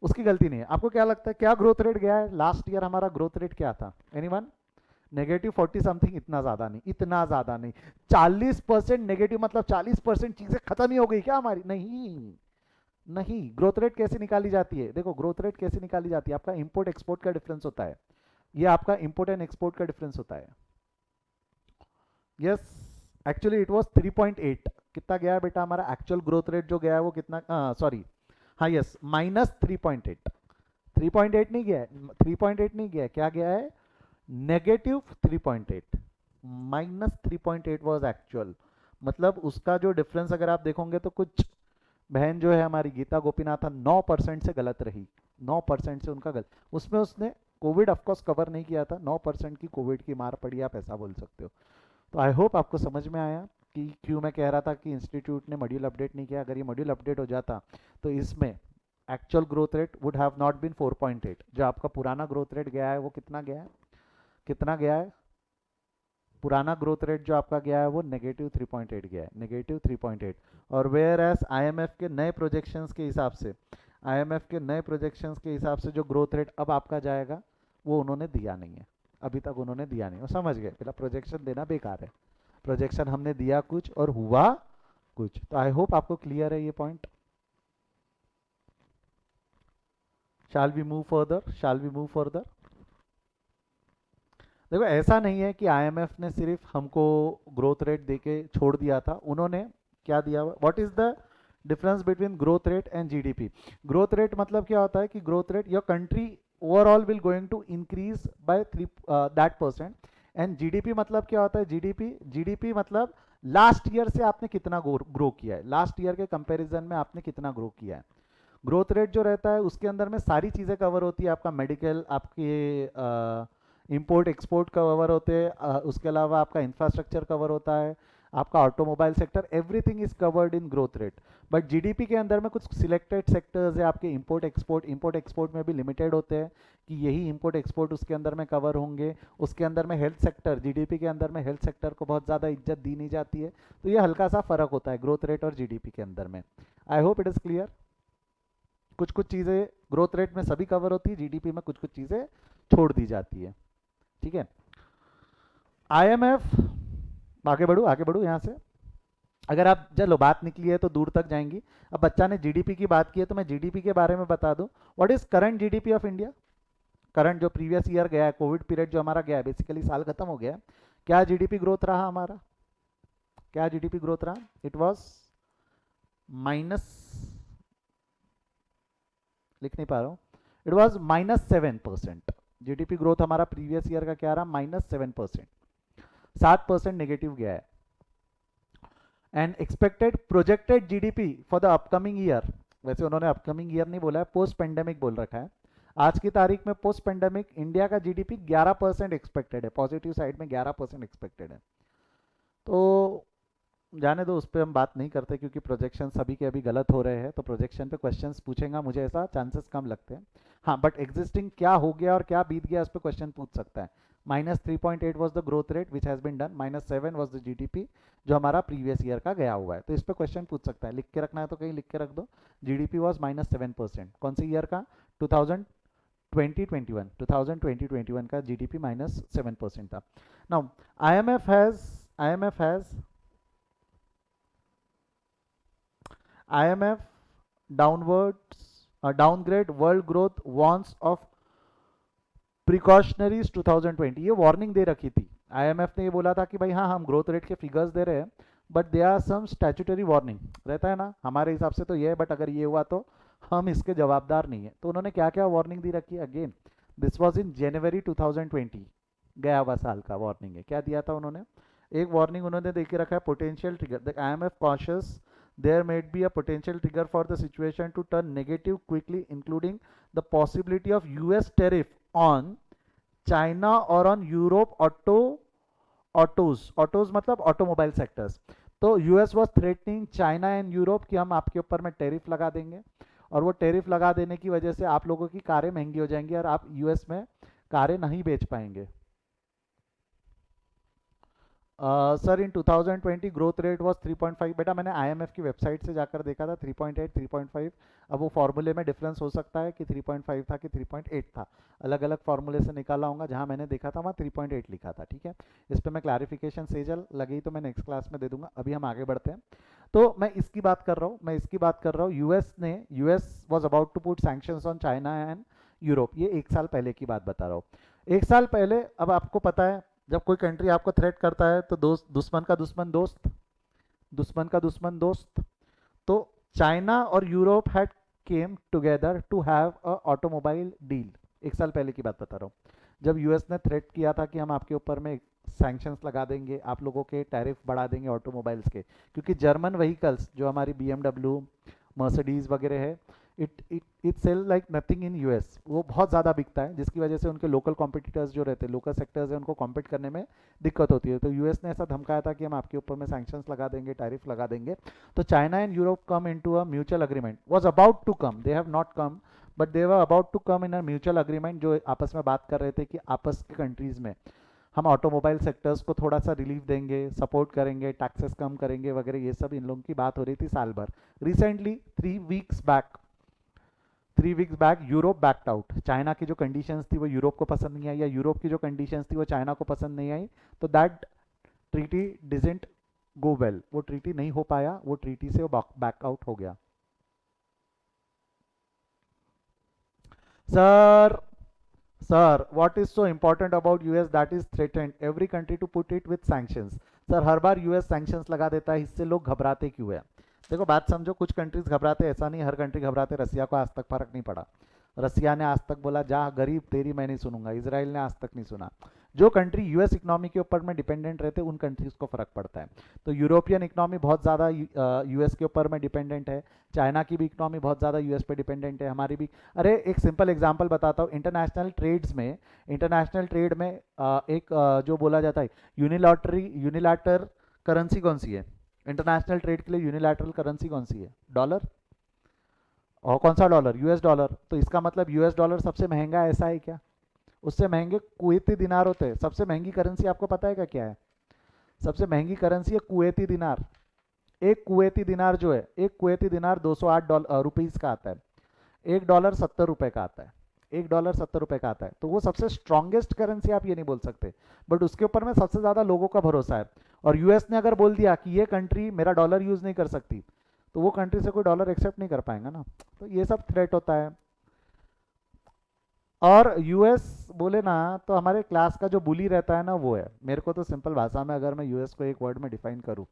उसकी गलती नहीं है। आपको क्या लगता है क्या ग्रोथ रेट गया है? लास्ट ईयर हमारा ग्रोथ रेट क्या था? एनीवन? -40 समथिंग। इतना ज्यादा नहीं, इतना ज्यादा नहीं। 40% नेगेटिव मतलब 40% चीजें खत्म ही हो गई क्या हमारी? नहीं, नहीं। ग्रोथ रेट कैसे निकाली जाती है? देखो ग्रोथ रेट कैसे निकाली जाती है, आपका इंपोर्ट एक्सपोर्ट का डिफरेंस होता है। ये आपका इंपोर्ट एंड एक्सपोर्ट का डिफरेंस होता है। Yes, actually it was 3.8। कितना गया है बेटा हमारा एक्चुअल ग्रोथ रेट जो गया है वो कितना? सॉरी, हाँ यस, -3.8। 3.8 नहीं गया है, 3.8 नहीं गया है, क्या गया है? -3.8। -3.8 वाज एक्चुअल। मतलब उसका जो डिफरेंस अगर आप देखोगे तो कुछ बहन जो है हमारी गीता गोपीनाथन 9% से गलत रही। 9% से उनका गलत, उसमें उसने कोविड ऑफकोर्स कवर नहीं किया था। 9% की कोविड की मार पड़ी, आप ऐसा बोल सकते हो। तो आई होप आपको समझ में आया कि क्यों मैं कह रहा था कि इंस्टीट्यूट ने मॉड्यूल अपडेट नहीं किया। अगर ये मॉड्यूल अपडेट हो जाता तो इसमें actual growth rate would have not been 4.8। जो आपका पुराना ग्रोथ रेट गया है वो कितना गया है? कितना गया है? पुराना ग्रोथ रेट जो आपका गया है वो -3.8 गया है, -3.8। और वेयर एस आईएमएफ के नए प्रोजेक्शंस के हिसाब से, आईएमएफ के नए प्रोजेक्शंस के हिसाब से जो ग्रोथ रेट अब आपका जाएगा वो उन्होंने दिया नहीं है, अभी तक उन्होंने दिया नहीं। वो समझ गए, पहला प्रोजेक्शन देना बेकार है। प्रोजेक्शन हमने दिया कुछ और हुआ कुछ। तो आई होप आपको क्लियर है ये point. Shall we move further, shall we move further. देखो ऐसा नहीं है कि आईएमएफ ने सिर्फ हमको ग्रोथ रेट देके छोड़ दिया था। उन्होंने क्या दिया हुआ? What is the difference between growth rate and GDP? Growth rate मतलब क्या होता है कि growth rate your country overall will going to increase by 3% and GDP मतलब क्या होता है? जीडीपी, जीडीपी मतलब लास्ट ईयर से आपने कितना ग्रो किया है, लास्ट ईयर के कंपैरिजन में आपने कितना ग्रो किया है। ग्रोथ रेट जो रहता है उसके अंदर में सारी चीज़ें कवर होती है। आपका मेडिकल, आपके इंपोर्ट एक्सपोर्ट कवर होते हैं, उसके अलावा आपका इंफ्रास्ट्रक्चर कवर होता है, आपका automobile sector, everything is covered in growth rate. But GDP के अंदर में कुछ सिलेक्टेड सेक्टर्स है आपके इंपोर्ट एक्सपोर्ट, इंपोर्ट एक्सपोर्ट में भी लिमिटेड होते हैं कि यही इंपोर्ट एक्सपोर्ट उसके अंदर में कवर होंगे। उसके अंदर में हेल्थ सेक्टर, जीडीपी के अंदर में हेल्थ सेक्टर को बहुत ज़्यादा इज्जत दी नहीं जाती है। तो ये हल्का सा फर्क होता है ग्रोथ रेट और जीडीपी के अंदर में। I hope it is clear. कुछ कुछ चीज़ें ग्रोथ रेट में सभी कवर होती है, जीडीपी में कुछ कुछ चीज़ें छोड़ दी जाती है। ठीक है, आईएमएफ, आगे बढ़ू आगे बढ़ू यहाँ से। अगर आप, चलो बात निकली है तो दूर तक जाएंगी। अब बच्चा ने जीडीपी की बात की है तो मैं जीडीपी के बारे में बता दूं। What is current GDP of India? Current जो प्रीवियस ईयर गया है, कोविड पीरियड जो हमारा गया है, बेसिकली साल खत्म हो गया, क्या जीडीपी ग्रोथ रहा हमारा? क्या जीडीपी ग्रोथ रहा? इट वाज माइनस, लिख नहीं पा रहा हूँ, इट वाज -7%। जीडीपी ग्रोथ हमारा प्रीवियस ईयर का क्या रहा? -7%। 7% नेगेटिव गया है। And expected projected GDP for the upcoming year, वैसे उन्होंने अपकमिंग ईयर नहीं बोला है, पोस्ट पेंडेमिक बोल रखा है। आज की तारीख में पोस्ट पेंडेमिक इंडिया का जीडीपी 11% एक्सपेक्टेड है, पॉजिटिव साइड में 11% एक्सपेक्टेड है। तो जाने दो, उस पर हम बात नहीं करते क्योंकि प्रोजेक्शन सभी के अभी गलत हो रहे हैं, तो प्रोजेक्शन पे क्वेश्चंस पूछेगा मुझे ऐसा चांसेस कम लगते हैं। हाँ, बट एग्जिस्टिंग क्या हो गया और क्या बीत गया उस पर क्वेश्चन पूछ सकता है। -3.8 was the growth rate which has been done, -7 was the GDP जो हमारा प्रीवियस ईयर का गया हुआ है, तो इस पर क्वेश्चन पूछ सकता है। लिख के रखना है तो कहीं लिख के रख दो। जीडीपी वॉज -7%, कौन सी ईयर का? 2021 का जीडीपी -7% था। Now IMF has IMF downgrade world growth warns of प्रिकॉशनरीज 2020, ये वार्निंग दे रखी थी। आईएमएफ ने ये बोला था कि भाई हाँ हम ग्रोथ रेट के फिगर्स दे रहे हैं but they are some statutory warning, रहता है ना हमारे हिसाब से तो ये है, बट अगर ये हुआ तो हम इसके जवाबदार नहीं है। तो उन्होंने क्या क्या वार्निंग दी रखी है? अगेन दिस वाज इन जनवरी 2020, गया हुआ साल का वार्निंग है। क्या दिया था उन्होंने? एक वार्निंग उन्होंने दे के रखा है, potential trigger, the IMF cautious there might be a potential trigger for the situation to turn negative quickly, including the possibility of US tariff on China or on Europe autos मतलब automobile sectors. तो US was threatening China and Europe कि हम आपके ऊपर में tariff लगा देंगे, और वो टैरिफ लगा देने की वजह से आप लोगों की कारें महंगी हो जाएंगी और आप यूएस में कारें नहीं बेच पाएंगे। Sir in 2020 growth rate was 3.5। बेटा मैंने आईएमएफ की वेबसाइट से जाकर देखा था 3.8 3.5। अब वो फार्मूले में डिफरेंस हो सकता है कि 3.5 था कि 3.8 था, अलग अलग फार्मूले से निकाला होगा। जहां मैंने देखा था वहाँ 3.8 लिखा था। ठीक है, इस पर मैं क्लैरिफिकेशन सेजल लगी तो मैं नेक्स्ट क्लास में दे दूंगा। अभी हम आगे बढ़ते हैं। तो मैं इसकी बात कर रहा हूँ, US was about to put sanctions on China and Europe. ये एक साल पहले की बात बता रहा हूँ, एक साल पहले। अब आपको पता है जब कोई कंट्री आपको थ्रेट करता है तो दोस्त दुश्मन का दुश्मन दोस्त, दुश्मन का दुश्मन दोस्त। तो चाइना और Europe had came together to have a automobile deal. एक साल पहले की बात बता रहा हूँ, जब यूएस ने थ्रेट किया था कि हम आपके ऊपर में सैंक्शंस लगा देंगे, आप लोगों के टैरिफ बढ़ा देंगे ऑटोमोबाइल्स के, क्योंकि जर्मन व्हीकल्स जो हमारी BMW मर्सिडीज वगैरह है, it it it sell like nothing in US, वो बहुत ज़्यादा बिकता है, जिसकी वजह से उनके लोकल कॉम्पिटिटर्स जो रहते हैं, लोकल सेक्टर्स हैं, उनको कॉम्पीट करने में दिक्कत होती है। तो यूएस ने ऐसा धमकाया था कि हम आपके ऊपर में सैंक्शंस लगा देंगे, टैरिफ लगा देंगे। तो China and Europe come into a mutual agreement, was about to come, they have not come but they were about to come in a mutual agreement, जो आपस में बात कर रहे थे कि आपस के कंट्रीज में हम ऑटोमोबाइल सेक्टर्स को थोड़ा सा रिलीफ देंगे, सपोर्ट करेंगे, टैक्सेस कम करेंगे वगैरह, ये सब इन लोगों की बात हो रही थी साल भर। Recently 3 weeks back Europe backed out. China की जो कंडीशंस थी वो यूरोप को पसंद नहीं आई, या यूरोप की जो कंडीशंस थी वो चाइना को पसंद नहीं आई। तो that treaty doesn't go well, वो ट्रीटी नहीं हो पाया, वो ट्रीटी से वो बैक आउट हो गया। Sir sir what is so important about US that is threatened every country to put it with sanctions. Sir हर बार यूएस सैंक्शंस लगा देता है, इससे लोग घबराते क्यों है? देखो बात समझो, कुछ कंट्रीज घबराते, ऐसा नहीं हर कंट्री घबराते। रसिया को आज तक फर्क नहीं पड़ा, रसिया ने आज तक बोला जा गरीब तेरी मैं नहीं सुनूंगा, इसराइल ने आज तक नहीं सुना। जो कंट्री यूएस इकोनॉमी के ऊपर में डिपेंडेंट रहते हैं उन कंट्रीज को फर्क पड़ता है। तो यूरोपियन इकोनॉमी बहुत ज़्यादा यूएस के ऊपर में डिपेंडेंट है, चाइना की भी इकोनॉमी बहुत ज़्यादा यूएस पे डिपेंडेंट है, हमारी भी। अरे एक सिंपल एग्जांपल बताता हूँ, इंटरनेशनल ट्रेड में जो बोला जाता है यूनिलैटर करेंसी कौन सी है? इंटरनेशनल ट्रेड के लिए यूनिलैटरल करेंसी कौन सी है? डॉलर। और कौन सा डॉलर? US dollar. तो इसका मतलब यूएस डॉलर सबसे महंगा है, ऐसा है क्या? उससे महंगे कुवैती दिनार होते हैं। सबसे महंगी करेंसी आपको पता है क्या है? सबसे महंगी करेंसी है कुवैती दिनार। एक कुवैती दिनार जो है, एक कुवैती दिनार 208 रुपीज़ का आता है। $1 70 का आता है, $1 70 का आता है। तो वो सबसे स्ट्रांगेस्ट करेंसी आप ये नहीं बोल सकते, बट उसके ऊपर में सबसे ज़्यादा लोगों का भरोसा है। और यूएस ने अगर बोल दिया कि ये कंट्री मेरा डॉलर यूज़ नहीं कर सकती, तो वो कंट्री से कोई डॉलर एक्सेप्ट नहीं कर पाएगा ना। तो ये सब थ्रेट होता है। और यूएस बोले ना तो हमारे क्लास का जो बुली रहता है ना वो है। मेरे को तो सिंपल भाषा में अगर मैं यूएस को एक वर्ड में डिफाइन करूँ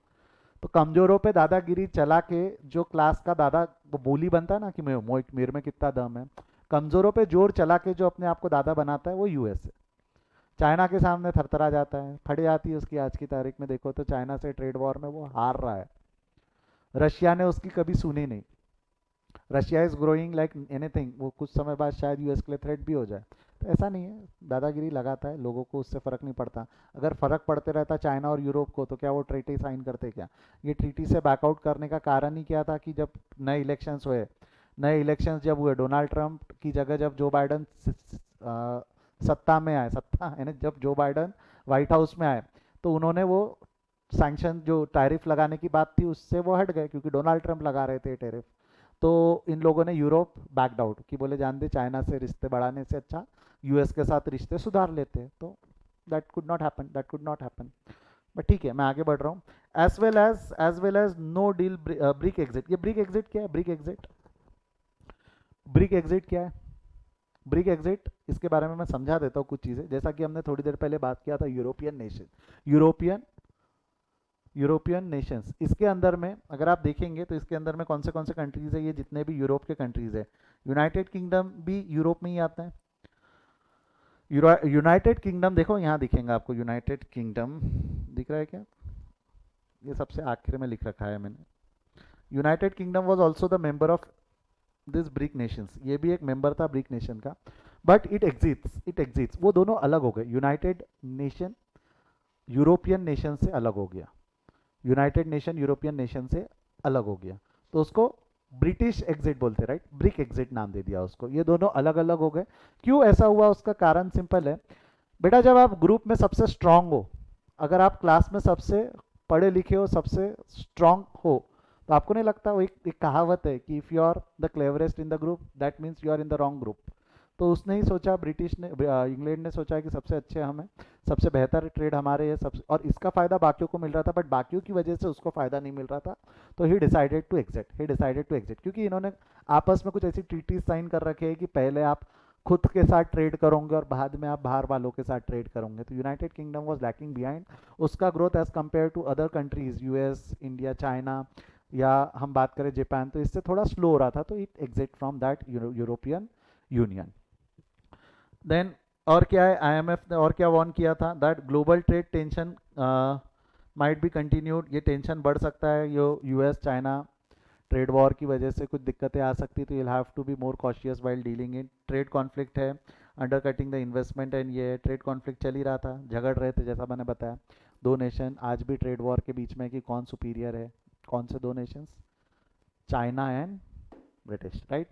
तो कमजोरों पे दादागिरी चला के जो क्लास का दादा वो बोली बनता है ना कि मेरे में कितना दम है, कमजोरों पे जोर चला के जो अपने आप को दादा बनाता है वो यूएस है। चाइना के सामने थरथरा जाता है, फट जाती है उसकी। आज की तारीख में देखो तो चाइना से ट्रेड वॉर में वो हार रहा है, रशिया ने उसकी कभी सुनी नहीं। Russia is growing like anything, वो कुछ समय बाद शायद यूएस के लिए थ्रेट भी हो जाए। तो ऐसा नहीं है, दादागिरी लगाता है, लोगों को उससे फ़र्क नहीं पड़ता। अगर फ़र्क पड़ते रहता चाइना और यूरोप को तो क्या वो ट्रीटी साइन करते क्या? ये ट्रीटी से बैकआउट करने का कारण ही क्या था कि जब नए इलेक्शंस हुए, नए इलेक्शंस जब हुए, डोनाल्ड ट्रंप की जगह जब जो बाइडन सत्ता में आए, सत्ता है ना, जब जो बाइडन वाइट हाउस में आए, तो उन्होंने वो सैंक्शन जो टैरिफ लगाने की बात थी उससे वो हट गए, क्योंकि डोनाल्ड ट्रंप लगा रहे थे टैरिफ। तो इन लोगों ने यूरोप बैकड आउट कि बोले जान दे, चाइना से रिश्ते बढ़ाने से अच्छा यूएस के साथ रिश्ते सुधार लेते। तो that could not happen, that could not happen. But ठीक है, मैं आगे बढ़ रहा हूँ। As well as no deal Brexit. ये ब्रिक एग्जिट क्या है? ब्रिक एग्जिट, ब्रिक एग्जिट क्या है? ब्रिक एग्जिट, इसके बारे में मैं समझा देता हूँ कुछ चीज़ें। जैसा कि हमने थोड़ी देर पहले बात किया था European nation, European European Nations, इसके अंदर में अगर आप देखेंगे तो इसके अंदर में कौन से कंट्रीज़ है, ये जितने भी यूरोप के कंट्रीज़ है, यूनाइटेड किंगडम भी यूरोप में ही आता है। यूनाइटेड किंगडम देखो यहाँ दिखेगा आपको, यूनाइटेड किंगडम दिख रहा है क्या? ये सबसे आखिर में लिख रखा है मैंने। United Kingdom was also the member of this brick Nations, ये भी एक मेंबर था ब्रिक नेशन का। बट इट एग्जिट्स, वो दोनों अलग हो गए। यूनाइटेड नेशन यूरोपियन नेशन से अलग हो गया, यूनाइटेड नेशन यूरोपियन नेशन से अलग हो गया, तो उसको ब्रिटिश एग्जिट बोलते, राइट? ब्रिक एग्जिट नाम दे दिया उसको। ये दोनों अलग अलग हो गए। क्यों ऐसा हुआ? उसका कारण सिंपल है बेटा, जब आप ग्रुप में सबसे स्ट्रांग हो, अगर आप क्लास में सबसे पढ़े लिखे हो, सबसे स्ट्रांग हो, तो आपको नहीं लगता, वो एक कहावत है कि if you are the cleverest in the group that means you are in the wrong group. तो उसने ही सोचा, ब्रिटिश ने, इंग्लैंड ने सोचा कि सबसे अच्छे हमें, सबसे बेहतर ट्रेड हमारे है सबसे, और इसका फ़ायदा बाकियों को मिल रहा था, बट बाकियों की वजह से उसको फ़ायदा नहीं मिल रहा था। तो ही डिसाइडेड टू एग्जिट, क्योंकि इन्होंने आपस में कुछ ऐसी ट्रीटीज साइन कर रखे हैं कि पहले आप खुद के साथ ट्रेड करोगे और बाद में आप बाहर वालों के साथ ट्रेड करोगे। तो United Kingdom was lacking behind, उसका growth as compared to other countries, US, India, China, या हम बात करें जापान, तो इससे थोड़ा स्लो हो रहा था। तो it exit from that European Union. Then और क्या है, आईएमएफ ने और क्या वार्न किया था? That global trade tension might be continued, ये टेंशन बढ़ सकता है, यो यूएस चाइना ट्रेड वॉर की वजह से कुछ दिक्कतें आ सकती, तो you have to be more cautious while dealing in trade conflict है, under cutting the investment, and ये ट्रेड कॉन्फ्लिक्ट चल ही रहा था, झगड़ रहे थे जैसा मैंने बताया। दो नेशन आज भी ट्रेड वॉर के बीच में कि कौन सुपीरियर है। कौन से दो Nations? China and British, right?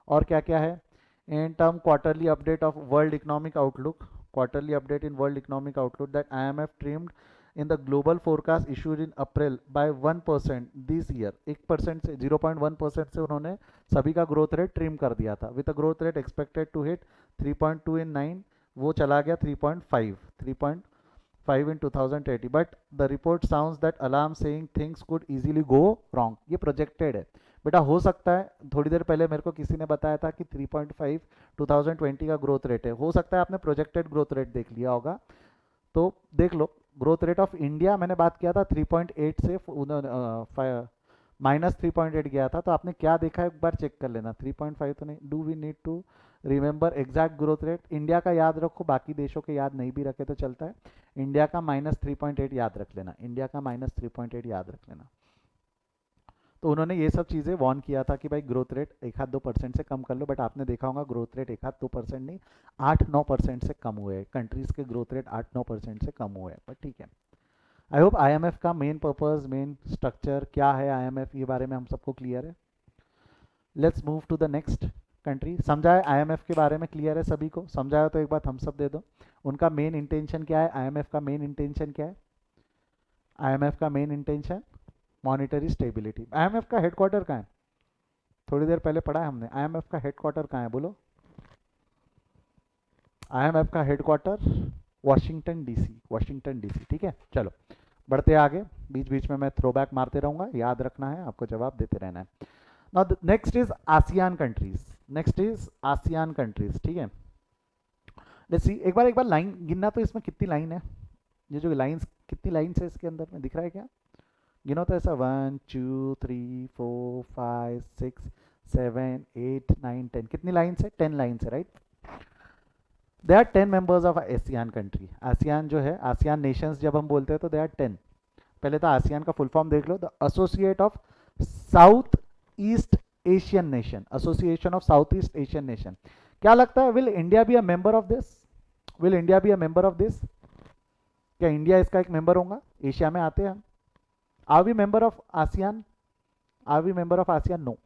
और क्या क्या है? in term quarterly update of world economic outlook, quarterly update in world economic outlook, that IMF trimmed in the global forecast issued in April by 1% this year, 1% से 0.1% से उन्होंने सभी का growth rate trim कर दिया था, with a growth rate expected to hit 3.2 in 9, वो चला गया 3.5 in 2030, but the report sounds that alarm saying things could easily go wrong, ये प्रोजेक्टेड है बेटा। हो सकता है, थोड़ी देर पहले मेरे को किसी ने बताया था कि 3.5 2020 का ग्रोथ रेट है, हो सकता है आपने प्रोजेक्टेड ग्रोथ रेट देख लिया होगा, तो देख लो। ग्रोथ रेट ऑफ इंडिया मैंने बात किया था 3.8 से -3.8 गया था, तो आपने क्या देखा एक बार चेक कर लेना, 3.5 तो नहीं। Do we need to remember exact growth rate? India का याद रखो, बाकी देशों के याद नहीं भी रखे तो चलता है। इंडिया का -3.8 याद रख लेना, इंडिया का -3.8 याद रख लेना। तो उन्होंने ये सब चीज़ें वार्न किया था कि भाई ग्रोथ रेट 1-2% से कम कर लो, बट आपने देखा होगा ग्रोथ रेट 1-2% नहीं, 8-9% से कम हुए हैं, कंट्रीज़ के ग्रोथ रेट 8-9% से कम हुए हैं। पर ठीक है, आई होप आईएमएफ का मेन पर्पस, मेन स्ट्रक्चर क्या है आईएमएफ, ये बारे में हम सबको क्लियर है। Let's move to the next country. समझा है आईएमएफ के बारे में? क्लियर है सभी को? समझाया तो एक बात हम सब दे दो, उनका मेन इंटेंशन क्या है, आईएमएफ का मेन इंटेंशन क्या है? आईएमएफ का main intention monetary stability. IMF का हेडक्वार्टर कहाँ है? थोड़ी देर पहले पढ़ा है हमने, आईएमएफ का हेडक्वार्टर कहाँ है बोलो? आईएमएफ का headquarter Washington DC, Washington DC. ठीक है, चलो बढ़ते आगे, बीच बीच में मैं थ्रो बैक मारते रहूंगा, याद रखना है आपको, जवाब देते रहना है। Now next is ASEAN countries, next is ASEAN countries. ठीक है, लेट्स सी, एक बार लाइन गिनना, तो इसमें कितनी लाइन है, ये जो लाइंस, कितनी लाइंस है इसके अंदर में, दिख रहा है क्या? गिनो तो ऐसा 1 2 3 4 5 6 7 8 9 10, कितनी लाइंस है? 10 लाइंस है, right? They are 10 members of ASEAN country. ASEAN जो है, आसियान नेशंस जब हम बोलते हैं तो दे आर 10। पहले तो आसियान का फुल फॉर्म देख लो, the associate of south east Asian nation, association of south east Asian nation. क्या लगता है, will India be a member of this? Will India be a member of this? क्या India इसका एक member होगा? Asia में आते हैं हम। Are we member of ASEAN? Are we member of ASEAN? No.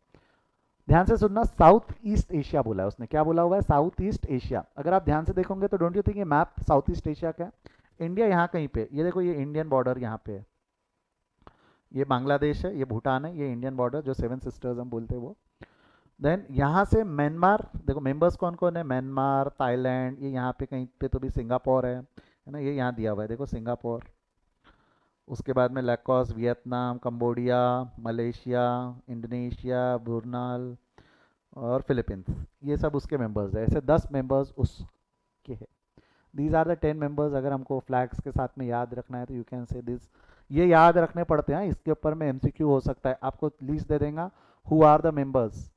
ध्यान से सुनना, साउथ ईस्ट एशिया बोला है उसने। क्या बोला हुआ है? South east Asia. अगर आप ध्यान से देखोगे तो डोंट यू थिंक ये मैप साउथ ईस्ट एशिया का है? इंडिया यहाँ कहीं पे, ये देखो, ये इंडियन बॉर्डर यहाँ पे है, ये बांग्लादेश है, ये भूटान है, ये इंडियन बॉर्डर जो सेवन सिस्टर्स हम बोलते हैं वो। देन यहाँ से म्यांमार, देखो मेंबर्स कौन कौन है, म्यांमार, थाईलैंड, ये यहाँ पे कहीं पे तो भी सिंगापुर है ना, ये यहाँ दिया हुआ है, देखो सिंगापुर। उसके बाद में लैकोस, वियतनाम, कंबोडिया, मलेशिया, इंडोनेशिया, ब्रूनाल और फिलीपींस, ये सब उसके मेंबर्स है। ऐसे 10 मेंबर्स उसके हैं। These are the 10 members. अगर हमको फ्लैग्स के साथ में याद रखना है तो यू कैन से दिस, ये याद रखने पड़ते हैं। इसके ऊपर में एमसीक्यू हो सकता है, आपको लिस्ट दे देगा, who are the members,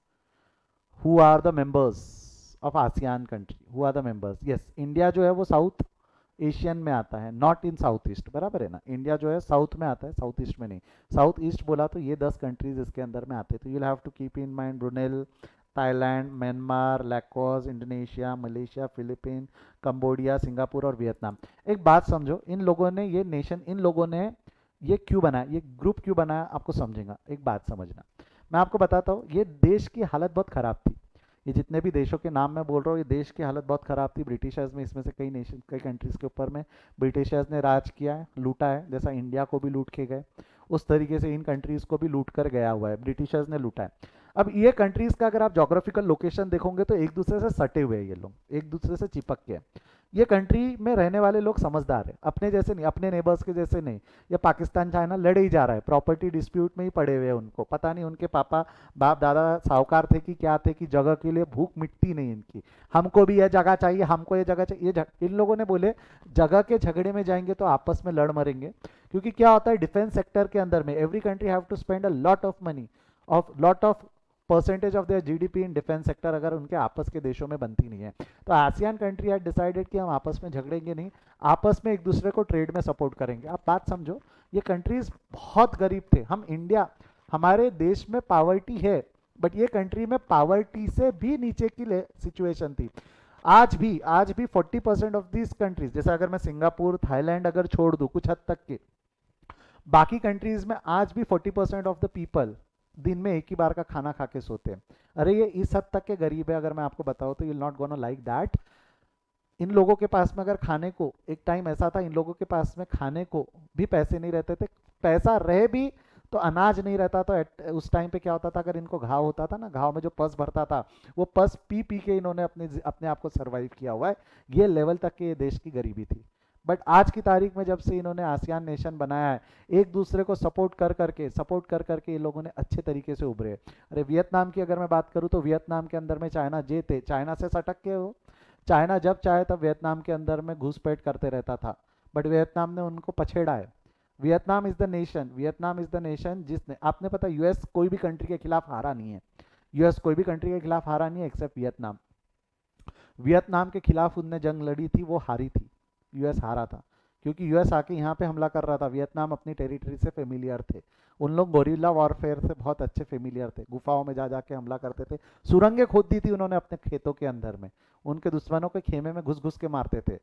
who are the members of ASEAN country, who are the members. Yes, India जो है वो साउथ एशियन में आता है, नॉट इन साउथ ईस्ट, बराबर है ना? इंडिया जो है साउथ में आता है, साउथ ईस्ट में नहीं। साउथ ईस्ट बोला तो ये 10 कंट्रीज इसके अंदर में आते हैं। तो you have to keep in mind Brunei, Thailand, Myanmar, Laos, Indonesia, Malaysia, Philippine, Cambodia, Singapore और वियतनाम। एक बात समझो, इन लोगों ने ये नेशन, इन लोगों ने ये क्यों बनाया, ये ग्रुप क्यों बनाया, आपको समझेगा। एक बात समझना, मैं आपको बताता हूँ, ये देश की हालत बहुत ख़राब थी। ये जितने भी देशों के नाम मैं बोल रहा हूँ, ये देश की हालत बहुत ख़राब थी। ब्रिटिशर्स में, इसमें से कई नेशन, कई कंट्रीज़ के ऊपर में ब्रिटिशर्स ने राज किया है, लूटा है। जैसा इंडिया को भी लूट के गए, उस तरीके से इन कंट्रीज़ को भी लूट कर गया हुआ है, ब्रिटिशर्स ने लूटा है। अब ये कंट्रीज़ का अगर आप जोग्राफिकल लोकेशन देखोगे तो एक दूसरे से सटे हुए हैं, ये लोग एक दूसरे से चिपक के हैं। ये कंट्री में रहने वाले लोग समझदार है, अपने जैसे नहीं, अपने नेबर्स के जैसे नहीं। ये पाकिस्तान चाइना लड़े ही जा रहा है, प्रॉपर्टी डिस्प्यूट में ही पड़े हुए हैं। उनको पता नहीं उनके पापा बाप दादा साहूकार थे कि क्या थे, कि जगह के लिए भूख मिटती नहीं इनकी। हमको भी यह जगह चाहिए, हमको ये जगह चाहिए, इन लोगों ने बोले जगह के झगड़े में जाएंगे तो आपस में लड़ मरेंगे। क्योंकि क्या होता है, डिफेंस सेक्टर के अंदर में every country have to spend a lot of money, of lot of percentage of their GDP in defence sector, अगर उनके आपस के देशों में बनती नहीं है। तो आसियान कंट्री हैड डिसाइडेड कि हम आपस में झगड़ेंगे नहीं, आपस में एक दूसरे को ट्रेड में सपोर्ट करेंगे। आप बात समझो, ये कंट्रीज बहुत गरीब थे। हम इंडिया, हमारे देश में पावर्टी है, बट ये कंट्री में पावर्टी से भी नीचे की सिचुएशन थी। आज भी 40% ऑफ दिस कंट्रीज, जैसे अगर मैं सिंगापुर, थाईलैंड अगर छोड़ दूं कुछ हद तक के, बाकी कंट्रीज में आज भी 40% ऑफ द पीपल दिन में एक ही बार का खाना खा के सोते हैं। अरे ये इस हद तक के गरीब है, अगर मैं आपको बताऊं तो you not gonna like that. इन लोगों के पास में अगर खाने को, एक टाइम ऐसा था इन लोगों के पास में खाने को भी पैसे नहीं रहते थे। पैसा रहे भी तो अनाज नहीं रहता। तो उस टाइम पे क्या होता था, अगर इनको घाव होता था ना, घाव में जो पस भरता था, वो पस पी पी के इन्होंने अपने अपने आप को सर्वाइव किया हुआ है। ये लेवल तक के ये देश की गरीबी थी। बट आज की तारीख में जब से इन्होंने आसियान नेशन बनाया है, एक दूसरे को सपोर्ट कर करके ये लोगों ने अच्छे तरीके से उभरे। अरे वियतनाम की अगर मैं बात करूँ तो वियतनाम के अंदर में चाइना जे थे, चाइना से सटक के हो, चाइना जब चाहे तब वियतनाम के अंदर में घुसपैठ करते रहता था, बट वियतनाम ने उनको पछेड़ा है। वियतनाम इज द नेशन जिसने, आपने पता, यूएस कोई भी कंट्री के खिलाफ हारा नहीं है। यूएस कोई भी कंट्री के खिलाफ हारा नहीं है एक्सेप्ट वियतनाम। वियतनाम के खिलाफ उनने जंग लड़ी थी, वो हारी थी, यूएस हारा था। क्योंकि यूएस आके यहाँ पे हमला कर रहा था, वियतनाम अपनी टेरिटरी से फेमिलियर थे। उन लोग गोरिल्ला वॉरफेयर से बहुत अच्छे फेमिलियर थे, गुफाओं में जा जाके हमला करते थे, सुरंगें खोद दी थी उन्होंने अपने खेतों के अंदर में, उनके दुश्मनों के खेमे में घुस घुस के मारते थे।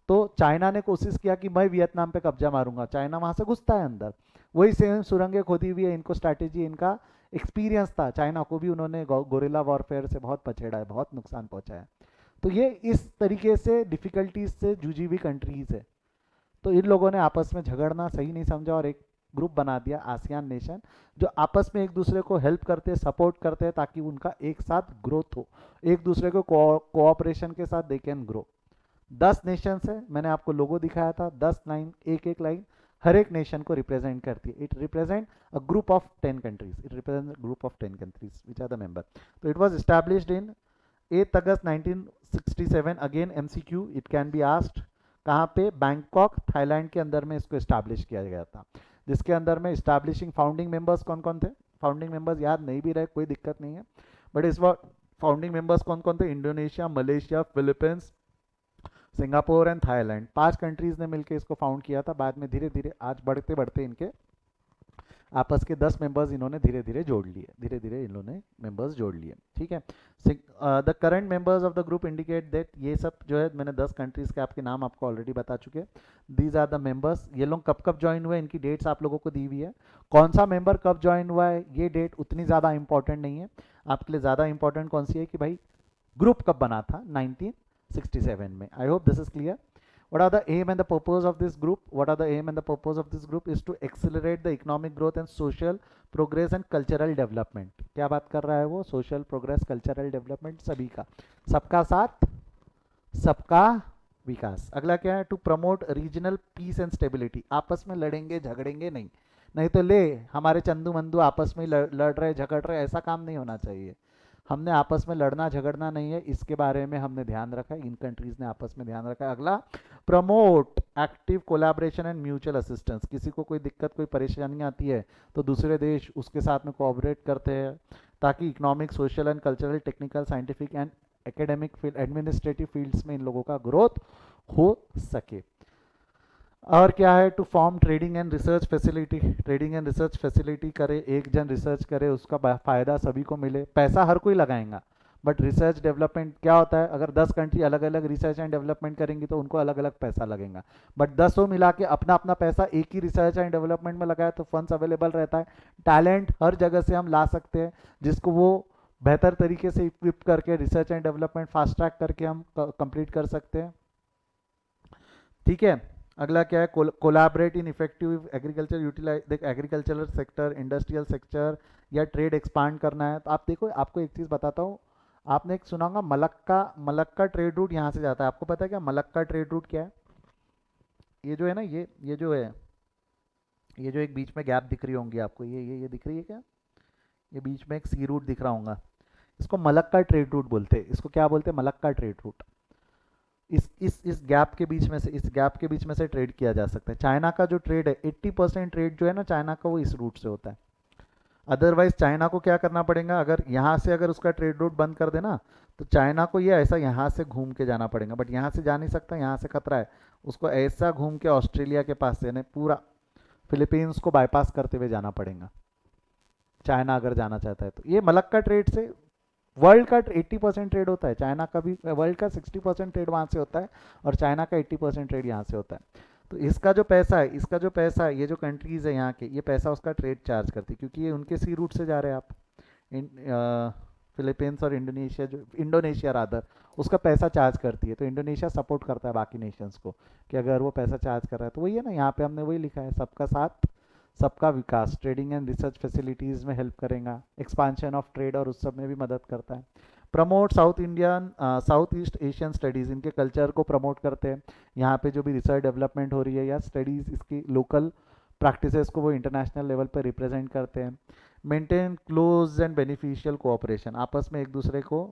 तो चाइना ने कोशिश किया कि मैं वियतनाम पे कब्जा मारूंगा, चाइना वहां से घुसता है अंदर, वही सेम सुरंगें खोदी हुई है, इनको स्ट्रैटेजी, इनका एक्सपीरियंस था। चाइना को भी उन्होंने गोरिल्ला वॉरफेयर से बहुत पछेड़ा है, बहुत नुकसान पहुंचा है। तो ये इस तरीके से डिफिकल्टीज से जूझी हुई कंट्रीज है। तो इन लोगों ने आपस में झगड़ना सही नहीं समझा और एक ग्रुप बना दिया आसियान नेशन, जो आपस में एक दूसरे को हेल्प करते, सपोर्ट करते हैं, ताकि उनका एक साथ ग्रोथ हो, एक दूसरे को कोऑपरेशन के साथ दे कैन ग्रो। 10 नेशंस है, मैंने आपको लोगो दिखाया था, 10 लाइन, एक एक लाइन हर एक नेशन को रिप्रेजेंट करती है। It represent a group of 10 countries, it represent group of 10 countries which are the member. तो it was established in 8 August 1967। Again MCQ, it can be asked, कहाँ पे, बैंकॉक, थाईलैंड के अंदर में इसको इस्टेब्लिश किया गया था। जिसके अंदर में इस्टेब्लिशिंग फाउंडिंग मेंबर्स कौन कौन थे, फाउंडिंग मेंबर्स याद नहीं भी रहे कोई दिक्कत नहीं है, बट इस बार फाउंडिंग मेंबर्स कौन कौन थे, Indonesia, Malaysia, Philippines, Singapore and Thailand, 5 countries ने मिलकर इसको फाउंड किया था। बाद में धीरे धीरे आज बढ़ते बढ़ते इनके आपस के 10 मेंबर्स इन्होंने धीरे धीरे जोड़ लिए, धीरे धीरे इन्होंने मेंबर्स जोड़ लिए, ठीक है। The current members of the group indicate that, ये सब जो है मैंने 10 कंट्रीज के आपके नाम आपको ऑलरेडी बता चुके हैं। These are the members. ये लोग कब कब ज्वाइन हुए, इनकी डेट्स आप लोगों को दी हुई है। कौन सा मेंबर कब ज्वाइन हुआ है ये डेट उतनी ज़्यादा इंपॉर्टेंट नहीं है, आपके लिए ज़्यादा इंपॉर्टेंट कौन सी है कि भाई ग्रुप कब बना था 1967 में। I hope this is clear. What are the aim and the purpose of this group? What are the aim and the purpose of this group is to accelerate the economic growth and social progress and cultural development. क्या बात कर रहा है वो? social progress, cultural development सभी का, सबका साथ सबका विकास। अगला क्या है? To promote regional peace and stability. आपस में लड़ेंगे झगड़ेंगे नहीं, नहीं तो ले हमारे चंदू मंदू आपस में लड़ रहे झगड़ रहे, ऐसा काम नहीं होना चाहिए। हमने आपस में लड़ना झगड़ना नहीं है, इसके बारे में हमने ध्यान रखा है, इन कंट्रीज ने आपस में ध्यान रखा है। अगला, promote active collaboration and mutual assistance. किसी को कोई दिक्कत कोई परेशानी आती है तो दूसरे देश उसके साथ में कोऑपरेट करते हैं, ताकि economic social and cultural technical scientific and academic field administrative fields में इन लोगों का ग्रोथ हो सके। और क्या है? To form trading and research facility. Trading and research facility करे, एक जन रिसर्च करे उसका फ़ायदा सभी को मिले। पैसा हर कोई लगाएगा, बट रिसर्च डेवलपमेंट क्या होता है, अगर 10 कंट्री अलग अलग रिसर्च एंड डेवलपमेंट करेंगी तो उनको अलग अलग पैसा लगेगा, बट 10 मिला के अपना अपना पैसा एक ही रिसर्च एंड डेवलपमेंट में लगाए तो फंड्स अवेलेबल रहता है। टैलेंट हर जगह से हम ला सकते हैं, जिसको वो बेहतर तरीके से इक्विप करके research and development fast track करके हम कंप्लीट कर सकते हैं, ठीक है। अगला क्या है? Collaborate in effective agriculture utilise. देख, एग्रीकल्चरल सेक्टर, इंडस्ट्रियल सेक्टर या ट्रेड एक्सपांड करना है तो आप देखो, आपको एक चीज़ बताता हूँ। आपने एक सुना होगा मलक्का, मलक्का ट्रेड रूट यहाँ से जाता है। आपको पता है क्या मलक्का ट्रेड रूट क्या है? ये जो है ना, ये जो है, ये जो एक बीच में गैप दिख रही होंगी आपको, ये दिख रही है क्या? ये बीच में एक सी रूट दिख रहा होगा, इसको मलक्का ट्रेड रूट बोलते हैं। इसको क्या बोलते हैं? Malacca trade route. इस गैप के बीच में से, इस गैप के बीच में से ट्रेड किया जा सकता है। चाइना का जो ट्रेड है 80% ट्रेड जो है ना चाइना का, वो इस रूट से होता है। अदरवाइज चाइना को क्या करना पड़ेगा, अगर यहाँ से अगर उसका ट्रेड रूट बंद कर देना तो चाइना को ये ऐसा यहाँ से घूम के जाना पड़ेगा, बट यहाँ से जा नहीं सकता, यहाँ से खतरा है। उसको ऐसा घूम के ऑस्ट्रेलिया के पास से, यानी पूरा फिलीपींस को बाईपास करते हुए जाना पड़ेगा, चाइना अगर जाना चाहता है तो। ये मलक्का ट्रेड से वर्ल्ड का 80% ट्रेड होता है, चाइना का भी, वर्ल्ड का 60% ट्रेड वहाँ से होता है और चाइना का 80% ट्रेड यहाँ से होता है। तो इसका जो पैसा है, इसका जो पैसा है, ये जो कंट्रीज़ है यहाँ के, ये पैसा उसका ट्रेड चार्ज करती है, क्योंकि ये उनके सी रूट से जा रहे हैं आप। फिलीपींस और इंडोनेशिया, जो इंडोनेशिया रादर, उसका पैसा चार्ज करती है, तो इंडोनेशिया सपोर्ट करता है बाकी नेशंस को कि अगर वो पैसा चार्ज कर रहा है तो वही है ना, यहाँ पे हमने वही लिखा है, सबका साथ सबका विकास। ट्रेडिंग एंड रिसर्च फैसिलिटीज़ में हेल्प करेगा, एक्सपांशन ऑफ ट्रेड और उस सब में भी मदद करता है। Promote south east Asian studies, इनके कल्चर को प्रमोट करते हैं। यहाँ पे जो भी रिसर्च डेवलपमेंट हो रही है या स्टडीज़, इसकी लोकल प्रैक्टिसेस को वो इंटरनेशनल लेवल पर रिप्रेजेंट करते हैं। Maintain close and beneficial cooperation, आपस में एक दूसरे को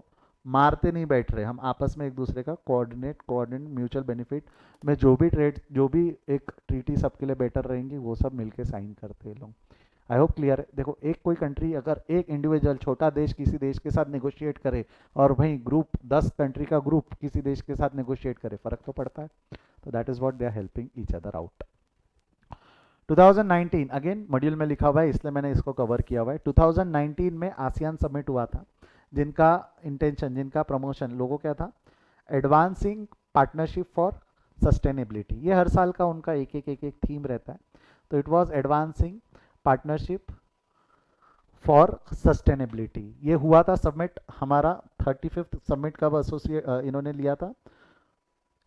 मारते नहीं बैठ रहे, हम आपस में एक दूसरे का कोऑर्डिनेट म्यूचुअल बेनिफिट में जो भी ट्रेड, जो भी एक ट्रीटी सबके लिए बेटर रहेंगी, वो सब मिलके साइन करते हैं लोग। आई होप क्लियर है। देखो, एक कोई कंट्री, अगर एक इंडिविजुअल छोटा देश किसी देश के साथ नेगोशिएट करे और वहीं ग्रुप 10 कंट्री का ग्रुप किसी देश के साथ नेगोशिएट करे, फर्क तो पड़ता है। तो that is what they are helping each other out. 2019 again module में लिखा हुआ है, इसलिए मैंने इसको कवर किया हुआ है। 2019 में आसियान समिट हुआ था, जिनका इंटेंशन, जिनका प्रमोशन लोगों क्या था? Advancing partnership for sustainability. ये हर साल का उनका एक थीम रहता है। तो it was advancing partnership for sustainability. ये हुआ था समिट हमारा 35th समिट कब एसोसिएट इन्होंने लिया था?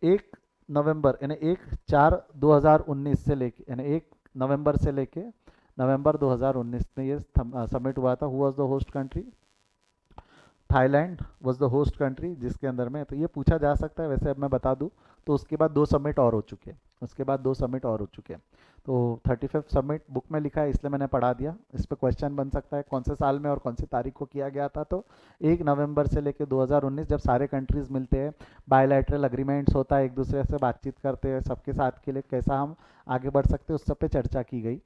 1 नवंबर, यानी 1/4/2019 से लेके, यानी 1 नवंबर से लेके नवंबर 2019 में ये समिट हुआ था। Who was the host country? Thailand was the host country, जिसके अंदर में, तो ये पूछा जा सकता है। वैसे अब मैं बता दूं तो उसके बाद 2 समिट और हो चुके हैं, उसके बाद 2 समिट और हो चुके हैं। तो 35th समिट बुक में लिखा है, इसलिए मैंने पढ़ा दिया। इस पर क्वेश्चन बन सकता है कौन से साल में और कौन सी तारीख को किया गया था। तो 1 नवंबर से लेकर 2019, जब सारे कंट्रीज़ मिलते हैं, बायलैटरल अग्रीमेंट्स होता है, एक दूसरे से बातचीत करते हैं, सबके साथ के लिए कैसा हम आगे बढ़ सकते हैं, उस सब पे चर्चा की गई।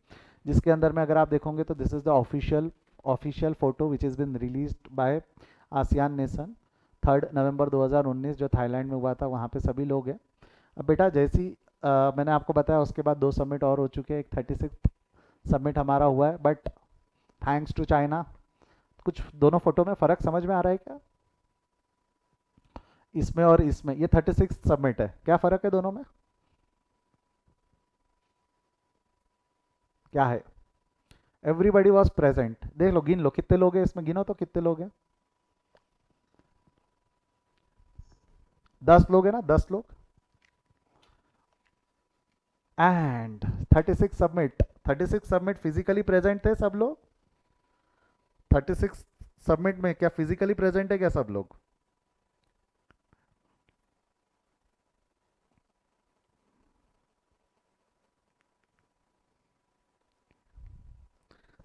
जिसके अंदर में अगर आप देखोगे तो this is the official photo which is been released by ASEAN nation. 3 नवंबर 2019 जो थाईलैंड में हुआ था, वहाँ पे सभी लोग हैं। अब बेटा जैसी मैंने आपको बताया, उसके बाद 2 समिट और हो चुके हैं। एक 36th सबमिट हमारा हुआ है, बट थैंक्स टू चाइना। कुछ दोनों फोटो में फ़र्क समझ में आ रहा है क्या? इसमें और इसमें ये 36 सबमिट है, क्या फ़र्क है दोनों में? क्या है? Everybody was present. देख लो, गिन लो कितने लोग हैं इसमें, गिनो तो कितने लोग हैं। 10 लोग हैं ना, 10 लोग। And 36 submit, 36 submit physically present थे सब लोग। 36 सबमिट में क्या फिजिकली प्रेजेंट है क्या सब लोग?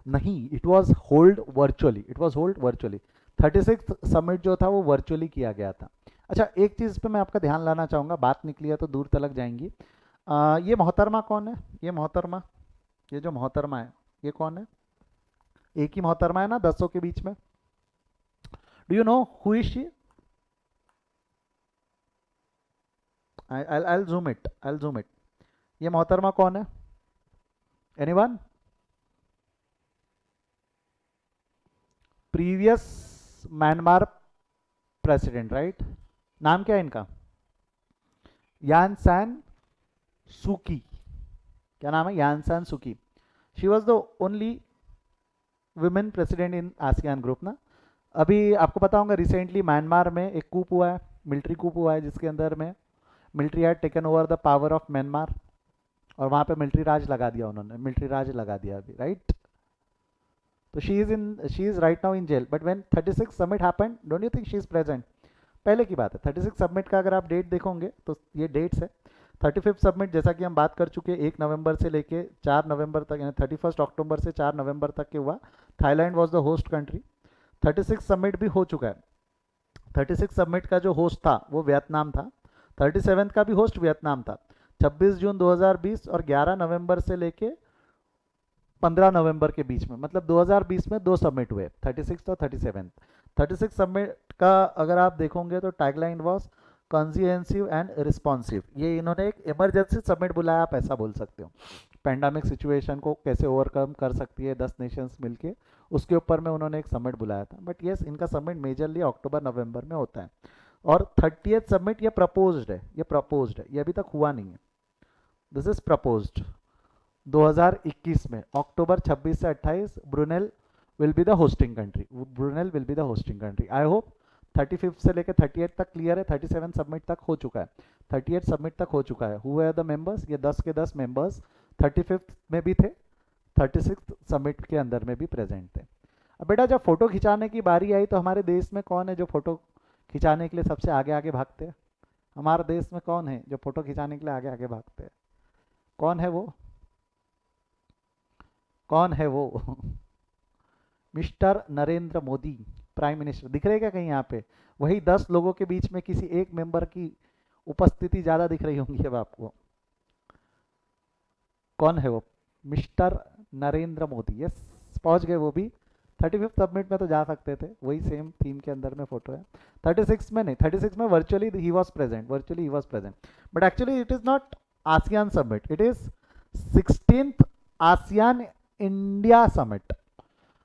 नहीं, it was hold virtually, it was hold virtually. 36 submit जो था वो वर्चुअली किया गया था। अच्छा, एक चीज़ पे मैं आपका ध्यान लाना चाहूँगा, बात निकली है तो दूर तलक जाएंगी। ये मोहतरमा कौन है? ये मोहतरमा, ये जो मोहतरमा है ये कौन है? एक ही मोहतरमा है ना 10 के बीच में। Do you know who is she? I zoom it, I zoom it. ये मोहतरमा कौन है? Anyone? Previous Myanmar president, right? नाम क्या है इनका? यान सैन सुकी। क्या नाम है? यान सैन सुकी। She was the only women president in ASEAN group ना। अभी आपको पता होगा रिसेंटली म्यांमार में एक कूप हुआ है, मिलिट्री कूप हुआ है, जिसके अंदर में military had taken over the power of Myanmar, और वहाँ पे मिलिट्री राज लगा दिया उन्होंने, मिलिट्री राज लगा दिया अभी, राइट? तो she is right now in jail, but when 36 summit happened, don't you think she is present? पहले की बात है। 36 सबमिट का अगर आप डेट देखोगे तो ये डेट्स है। 35 सबमिट जैसा कि हम बात कर चुके हैं, 1 नवंबर से लेके 4 नवंबर तक, यानी 31 अक्टूबर से 4 नवंबर तक के हुआ। Thailand was the host country. 36 submit भी हो चुका है। 36 सबमिट का जो होस्ट था वो वियतनाम था। 37 का भी होस्ट वियतनाम था। 26 जून 2020 और 11 नवंबर से लेके 15 नवंबर के बीच में, मतलब 2020 में 2 सबमिट हुए, 36 और 37। 36 सबमिट का अगर आप देखोगे तो टैगलाइन वॉज कॉन्जिहेंसिव एंड रिस्पॉन्सिव। ये इन्होंने एक इमरजेंसी सबमिट बुलाया, आप ऐसा बोल सकते हो। पैंडमिक सिचुएशन को कैसे ओवरकम कर सकती है 10 नेशंस मिलके, उसके ऊपर में उन्होंने एक सबमिट बुलाया था। बट येस, इनका सबमिट मेजरली अक्टूबर नवंबर में होता है। और 30th सबमिट ये प्रपोज्ड है, ये प्रपोज्ड है, ये अभी तक हुआ नहीं है। This is proposed. 2021 में अक्टूबर 26 से 28 Brunel will be the hosting country, Brunel will be the hosting country. I hope 35 से लेकर 38 तक क्लियर है। 37 सबमिट तक हो चुका है, 38 सबमिट तक हो चुका है। Who are the members? ये 10 के 10 मेंबर्स 35 में भी थे, 36 सबमिट के अंदर में भी प्रेजेंट थे। अब बेटा जब फोटो खिंचाने की बारी आई तो हमारे देश में कौन है जो फोटो खिंचाने के लिए सबसे आगे आगे भागते हैं? हमारे देश में कौन है जो फोटो खिंचाने के लिए आगे आगे भागते हैं? कौन है वो? कौन है वो? Mister Narendra Modi, prime minister. दिख रहे क्या कहीं यहाँ पे? वही 10 लोगों के बीच में किसी एक मेंबर की उपस्थिति ज्यादा दिख रही होंगी अब आपको। कौन है वो? मिस्टर नरेंद्र मोदी। यस, पहुंच गए वो भी। 35 सबमिट में तो जा सकते थे, वही सेम थीम के अंदर में फोटो है। 36 में नहीं, 36 में virtually he was present, virtually he was present. But actually it is not ASEAN summit, it is 16th ASEAN India summit.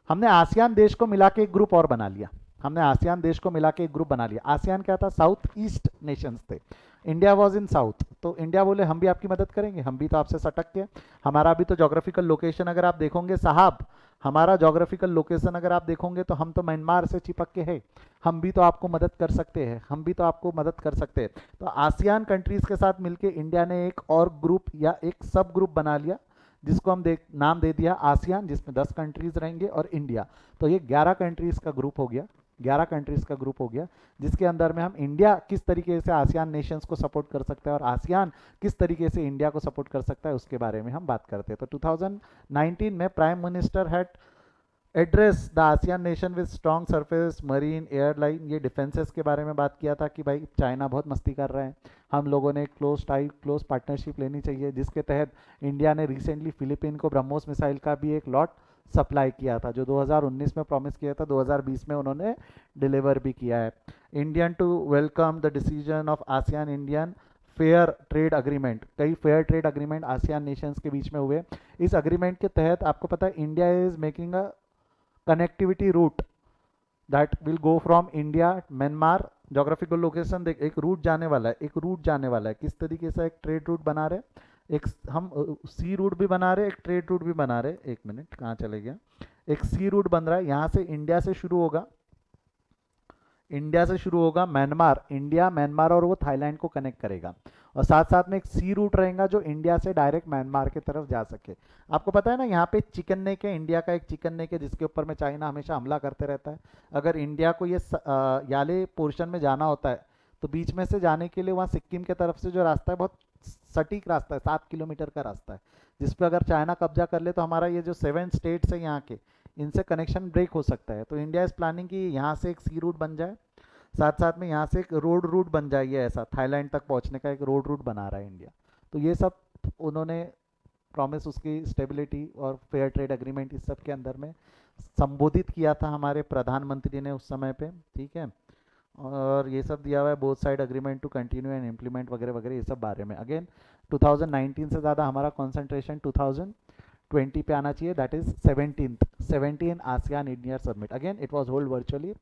हमने आसियान देश को मिला के एक ग्रुप और बना लिया, हमने आसियान देश को मिला के एक ग्रुप बना लिया। आसियान क्या था? साउथ ईस्ट नेशंस थे। इंडिया वॉज इन साउथ, तो इंडिया बोले हम भी आपकी मदद करेंगे, हम भी तो आपसे सटक के, हमारा भी तो जोग्राफिकल लोकेशन अगर आप देखोगे साहब, हमारा जोग्राफिकल लोकेशन अगर आप देखोगे तो हम तो म्यांमार से चिपक के हैं, हम भी तो आपको मदद कर सकते हैं, हम भी तो आपको मदद कर सकते हैं। तो आसियान कंट्रीज के साथ मिलके इंडिया ने एक और ग्रुप या एक सब ग्रुप बना लिया, जिसको हम नाम दे दिया आसियान, जिसमें 10 कंट्रीज रहेंगे और इंडिया। तो ये 11 कंट्रीज का ग्रुप हो गया, 11 कंट्रीज का ग्रुप हो गया, जिसके अंदर में हम इंडिया किस तरीके से आसियान नेशंस को सपोर्ट कर सकता है और आसियान किस तरीके से इंडिया को सपोर्ट कर सकता है उसके बारे में हम बात करते हैं। तो 2019 में prime minister had address the ASEAN nation with strong surface marine airline, ये डिफेंसेस के बारे में बात किया था कि भाई चाइना बहुत मस्ती कर रहे हैं, हम लोगों ने क्लोज पार्टनरशिप लेनी चाहिए, जिसके तहत इंडिया ने रिसेंटली फिलीपीन को ब्रह्मोस मिसाइल का भी एक लॉट सप्लाई किया था, जो 2019 में प्रॉमिस किया था, 2020 में उन्होंने डिलीवर भी किया है। Indian to welcome the decision of ASEAN Indian fair trade agreement, कई fair trade agreement ASEAN nations के बीच में हुए। इस अग्रीमेंट के तहत आपको पता है India is making a connectivity route that will go from India Myanmar. Geographical location देख, एक रूट जाने वाला है, एक रूट जाने वाला है, किस तरीके से एक ट्रेड रूट बना रहे हैं, एक हम सी रूट भी बना रहे हैं, एक ट्रेड रूट भी बना रहे हैं। एक मिनट, कहाँ चले गया, एक सी रूट बन रहा है, यहाँ से इंडिया से शुरू होगा, इंडिया से शुरू होगा म्यांमार, इंडिया म्यांमार और वो थाईलैंड को कनेक्ट करेगा। और साथ साथ में एक सी रूट रहेगा जो इंडिया से डायरेक्ट म्यांमार की तरफ जा सके। आपको पता है ना, यहाँ पे चिकन नेक है, इंडिया का एक चिकन नेक है जिसके ऊपर में चाइना हमेशा हमला करते रहता है। अगर इंडिया को ये याले पोर्शन में जाना होता है तो बीच में से जाने के लिए वहाँ सिक्किम के तरफ से जो रास्ता है बहुत सटीक रास्ता है, 7 किलोमीटर का रास्ता है, जिस पे अगर चाइना कब्जा कर ले तो हमारा ये जो 7 स्टेट्स है यहाँ के, इनसे कनेक्शन ब्रेक हो सकता है। तो इंडिया इज प्लानिंग कि यहाँ से एक सी रूट बन जाए, साथ साथ में यहाँ से एक रोड रूट बन जाएगी, ऐसा थाईलैंड तक पहुँचने का एक रोड रूट बना रहा है इंडिया। तो ये सब उन्होंने प्रॉमिस उसकी स्टेबिलिटी और फेयर ट्रेड अग्रीमेंट इस सब के अंदर में संबोधित किया था हमारे प्रधानमंत्री ने उस समय पे, ठीक है। और ये सब दिया हुआ है, both side agreement to continue and implement वगैरह वगैरह, ये सब बारे में। अगेन 2019 से ज़्यादा हमारा कॉन्सेंट्रेशन 2020 पे आना चाहिए, that is 17 ASEAN India summit. Again it was hold virtually.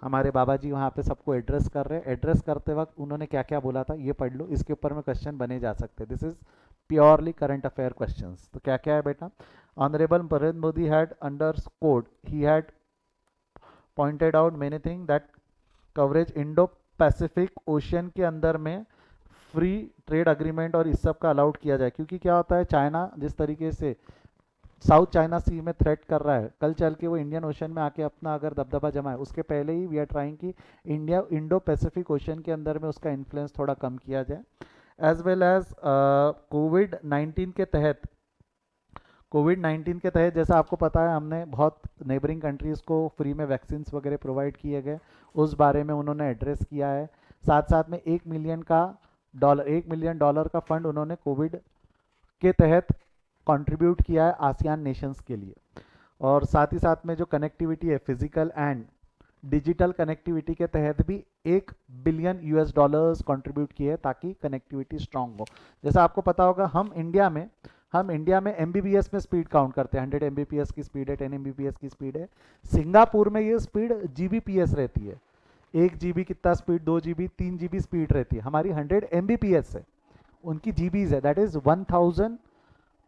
हमारे बाबा जी वहाँ पे सबको एड्रेस कर रहे हैं, एड्रेस करते वक्त उन्होंने क्या क्या बोला था ये पढ़ लो, इसके ऊपर में क्वेश्चन बने जा सकते हैं। This is purely current affair questions. तो क्या क्या है बेटा, honourable Narendra Modi had underscored, he had pointed out many thing that coverage Indo Pacific Ocean के अंदर में फ्री ट्रेड अग्रीमेंट और इस सब का अलाउड किया जाए। क्योंकि क्या होता है, चाइना जिस तरीके से साउथ चाइना सी में थ्रेट कर रहा है, कल चल के वो इंडियन ओशन में आके अपना अगर दबदबा जमाए, उसके पहले ही वी आर ट्राइंग कि इंडिया इंडो पैसिफिक ओशन के अंदर में उसका इन्फ्लुएंस थोड़ा कम किया जाए। एज वेल एज कोविड 19 के तहत जैसा आपको पता है हमने बहुत नेबरिंग कंट्रीज़ को फ्री में वैक्सीन वगैरह प्रोवाइड किए गए, उस बारे में उन्होंने एड्रेस किया है। साथ साथ में $1 मिलियन का फंड उन्होंने कोविड के तहत कंट्रीब्यूट किया है आसियान नेशंस के लिए। और साथ ही साथ में जो कनेक्टिविटी है फिजिकल एंड डिजिटल कनेक्टिविटी के तहत भी $1 बिलियन कंट्रीब्यूट किए ताकि कनेक्टिविटी स्ट्रांग हो। जैसा आपको पता होगा हम इंडिया में एमबीबीएस में स्पीड काउंट करते हैं, 100 एमबीपीएस की स्पीड है, 10 एमबीपीएस की स्पीड है। सिंगापुर में ये स्पीड जीबीपीएस रहती है, 1 जीबी कितना स्पीड, 2 जीबी 3 जीबी स्पीड रहती है, हमारी 100 एमबीपीएस है, उनकी जीबीज है, दैट इज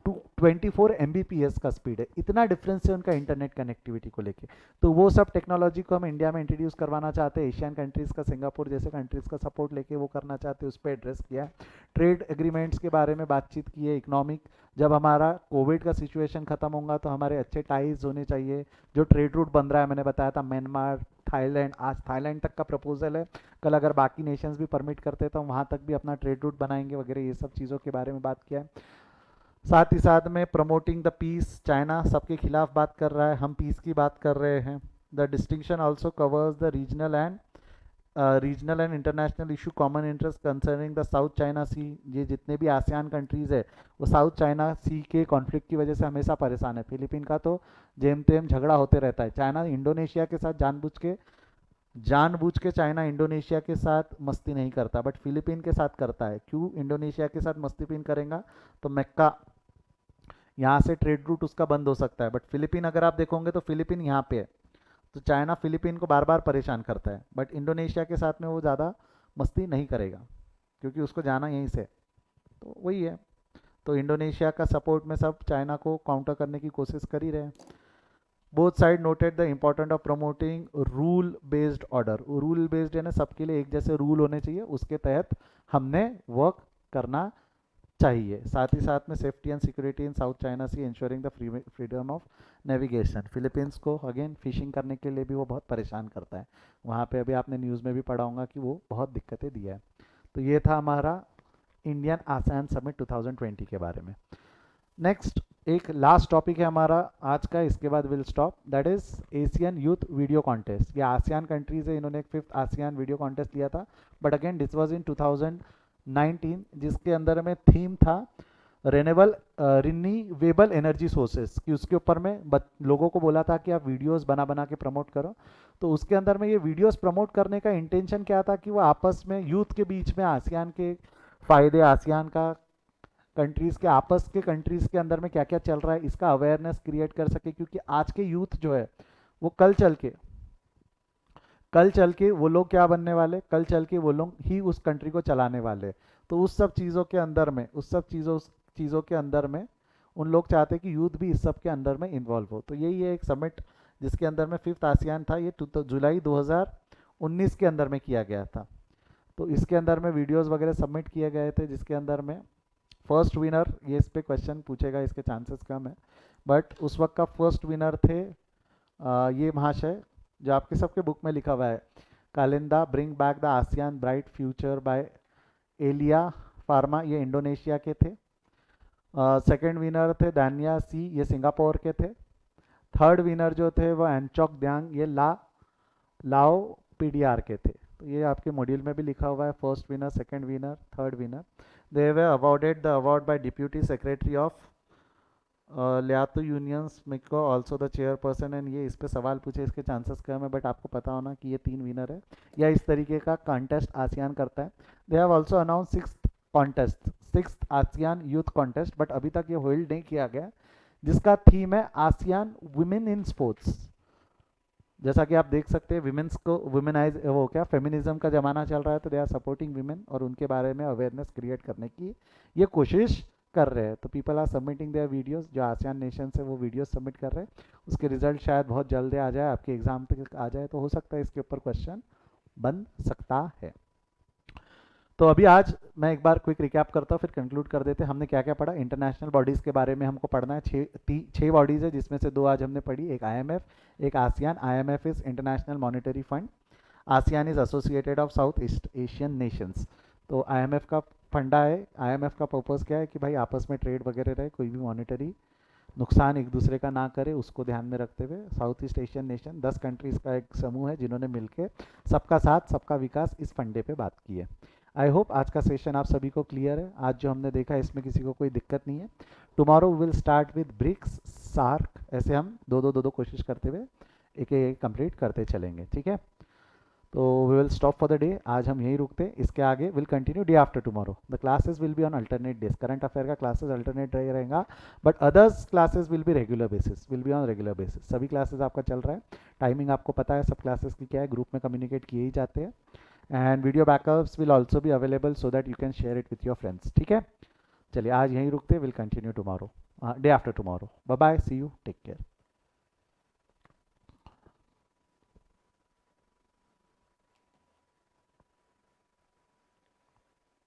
1024 एमबीपीएस का स्पीड है। इतना डिफरेंस है उनका इंटरनेट कनेक्टिविटी को लेके। तो वो सब टेक्नोलॉजी को हम इंडिया में इंट्रोड्यूस करवाना चाहते हैं, एशियन कंट्रीज़ का, सिंगापुर जैसे कंट्रीज़ का सपोर्ट लेके वो करना चाहते हैं, उस पर एड्रेस किया। ट्रेड एग्रीमेंट्स के बारे में बातचीत की है, इकोनॉमिक, जब हमारा कोविड का सिचुएशन खत्म होगा तो हमारे अच्छे टाइज होने चाहिए। जो ट्रेड रूट बन रहा है मैंने बताया था म्यांमार, थाईलैंड, आज थाईलैंड तक का प्रपोजल है, कल अगर बाकी नेशंस भी परमिट करते तो हम वहाँ तक भी अपना ट्रेड रूट बनाएंगे वगैरह, ये सब चीज़ों के बारे में बात किया है। साथ ही साथ में प्रमोटिंग द पीस, चाइना सबके खिलाफ बात कर रहा है, हम पीस की बात कर रहे हैं। The distinction also covers the regional and international issue common interest concerning the South China Sea. ये जितने भी आसियान कंट्रीज़ है वो साउथ चाइना सी के कॉन्फ्लिक्ट की वजह से हमेशा परेशान है। फिलीपीन का तो जेम तेम झगड़ा होते रहता है, चाइना इंडोनेशिया के साथ जानबूझ के चाइना इंडोनेशिया के साथ मस्ती नहीं करता, बट फिलीपीन के साथ करता है। क्यों इंडोनेशिया के साथ मस्ती पिन करेगा तो मक्का यहाँ से ट्रेड रूट उसका बंद हो सकता है, बट फिलीपीन अगर आप देखोगे तो फिलीपीन यहाँ पे है, तो चाइना फिलीपीन को बार बार परेशान करता है, बट इंडोनेशिया के साथ में वो ज़्यादा मस्ती नहीं करेगा क्योंकि उसको जाना यहीं से, तो वही है। तो इंडोनेशिया का सपोर्ट में सब चाइना को काउंटर करने की कोशिश कर ही रहे हैं। Both side noted the important of promoting rule based order. Rule based है ना, सबके लिए एक जैसे रूल होने चाहिए, उसके तहत हमने वर्क करना चाहिए। साथ ही साथ में safety and security in South China Sea ensuring the freedom of navigation. Philippines को अगेन फिशिंग करने के लिए भी वो बहुत परेशान करता है, वहाँ पे अभी आपने न्यूज़ में भी पढ़ा होगा कि वो बहुत दिक्कतें दिया है। तो ये था हमारा इंडियन आसियान समिट 2020 के बारे में। नेक्स्ट एक लास्ट टॉपिक है हमारा आज का, इसके बाद will stop, that is Asian youth video contest. ये आसियान कंट्रीज है, इन्होंने एक 5th आसियान वीडियो कॉन्टेस्ट लिया था, but again this was in 2019, जिसके अंदर में थीम था रिन्यूएबल एनर्जी सोर्सेस कि उसके ऊपर में लोगों को बोला था कि आप वीडियोस बना बना के प्रमोट करो। तो उसके अंदर में ये वीडियोस प्रमोट करने का इंटेंशन क्या था कि वो आपस में यूथ के बीच में आसियान के फ़ायदे, आसियान का कंट्रीज़ के आपस के कंट्रीज़ के अंदर में क्या क्या चल रहा है इसका अवेयरनेस क्रिएट कर सके, क्योंकि आज के यूथ जो है वो कल चल के वो लोग क्या बनने वाले, कल चल के वो लोग ही उस कंट्री को चलाने वाले। तो उस सब चीज़ों के अंदर में उस चीज़ों के अंदर में उन लोग चाहते हैं कि यूथ भी इस सब के अंदर में इन्वॉल्व हो। तो यही है एक समिट जिसके अंदर में 5th आसियान था, ये जुलाई 2019 के अंदर में किया गया था। तो इसके अंदर में वीडियोस वगैरह सबमिट किए गए थे, जिसके अंदर में फर्स्ट विनर, ये इस पे क्वेश्चन पूछेगा, इसके चांसेस कम है, बट उस वक्त का फर्स्ट विनर थे ये महाशय जो आपके सबके बुक में लिखा हुआ है, कालिंदा bring back the ASEAN bright future by एलिया फार्मा, ये इंडोनेशिया के थे। सेकंड विनर थे दानिया सी, ये सिंगापुर के थे। थर्ड विनर जो थे वो एनचॉक द्यांग, ये लाओ पीडीआर के थे। तो ये आपके मॉड्यूल में भी लिखा हुआ है, first winner, second winner, third winner. They were awarded the award by deputy secretary of लियातो यूनियंस मिको ऑल्सो द चेयरपर्सन। एंड ये इस पे सवाल पूछे, इसके चांसेस कम है, बट आपको पता होना कि ये 3 विनर है, या इस तरीके का कॉन्टेस्ट आसियान करता है। They have also announce six ASEAN youth contest, but अभी तक ये होल्ड नहीं किया गया, जिसका थीम है आसियान वुमेन इन स्पोर्ट्स। जैसा कि आप देख सकते हैं विमेंस को वुमेनाइज, वो क्या फेमिनिज्म का ज़माना चल रहा है, तो दे आर सपोर्टिंग विमेन और उनके बारे में अवेयरनेस क्रिएट करने की ये कोशिश कर रहे हैं। तो people are submitting their videos, जो आसियान नेशन से वो वीडियोस सबमिट कर रहे हैं। उसके रिजल्ट शायद बहुत जल्द आ जाए, आपके एग्जाम तक आ जाए, तो हो सकता है इसके ऊपर क्वेश्चन बन सकता है। तो अभी आज मैं एक बार क्विक रिकैप करता हूँ, फिर कंक्लूड कर देते हैं। हमने क्या क्या पढ़ा, इंटरनेशनल बॉडीज़ के बारे में हमको पढ़ना है। छः बॉडीज़ है, जिसमें से 2 आज हमने पढ़ी, एक आईएमएफ, एक ASEAN. IMF is international monetary fund, ASEAN is associated of south east Asian Nations. तो आईएमएफ का फंडा है, आईएमएफ का पर्पज़ क्या है कि भाई आपस में ट्रेड वगैरह रहे, कोई भी मॉनेटरी नुकसान एक दूसरे का ना करे, उसको ध्यान में रखते हुए south east Asian nation 10 countries का एक समूह है जिन्होंने मिलकर सबका साथ सबका विकास इस फंडे पे बात की है। आई होप आज का सेशन आप सभी को क्लियर है। आज जो हमने देखा इसमें किसी को कोई दिक्कत नहीं है। Tomorrow will start with BRICS, SAARC, ऐसे हम दो कोशिश करते हुए एक एक कंप्लीट करते चलेंगे, ठीक है। तो we will stop for the day, आज हम यहीं रुकते हैं। इसके आगे will continue day after tomorrow. The classes will be on alternate days, current affair का क्लासेस अल्टरनेट रहेगा, but others classes will be regular basis, will be on regular basis. सभी क्लासेस आपका चल रहा है, टाइमिंग आपको पता है सब क्लासेस की क्या है, ग्रुप में कम्युनिकेट किए ही जाते हैं। And video backups will also be available so that you can share it with your friends, ठीक है। चलिए आज यहीं रुकते, will continue tomorrow, day after tomorrow. Bye bye, see you, take care.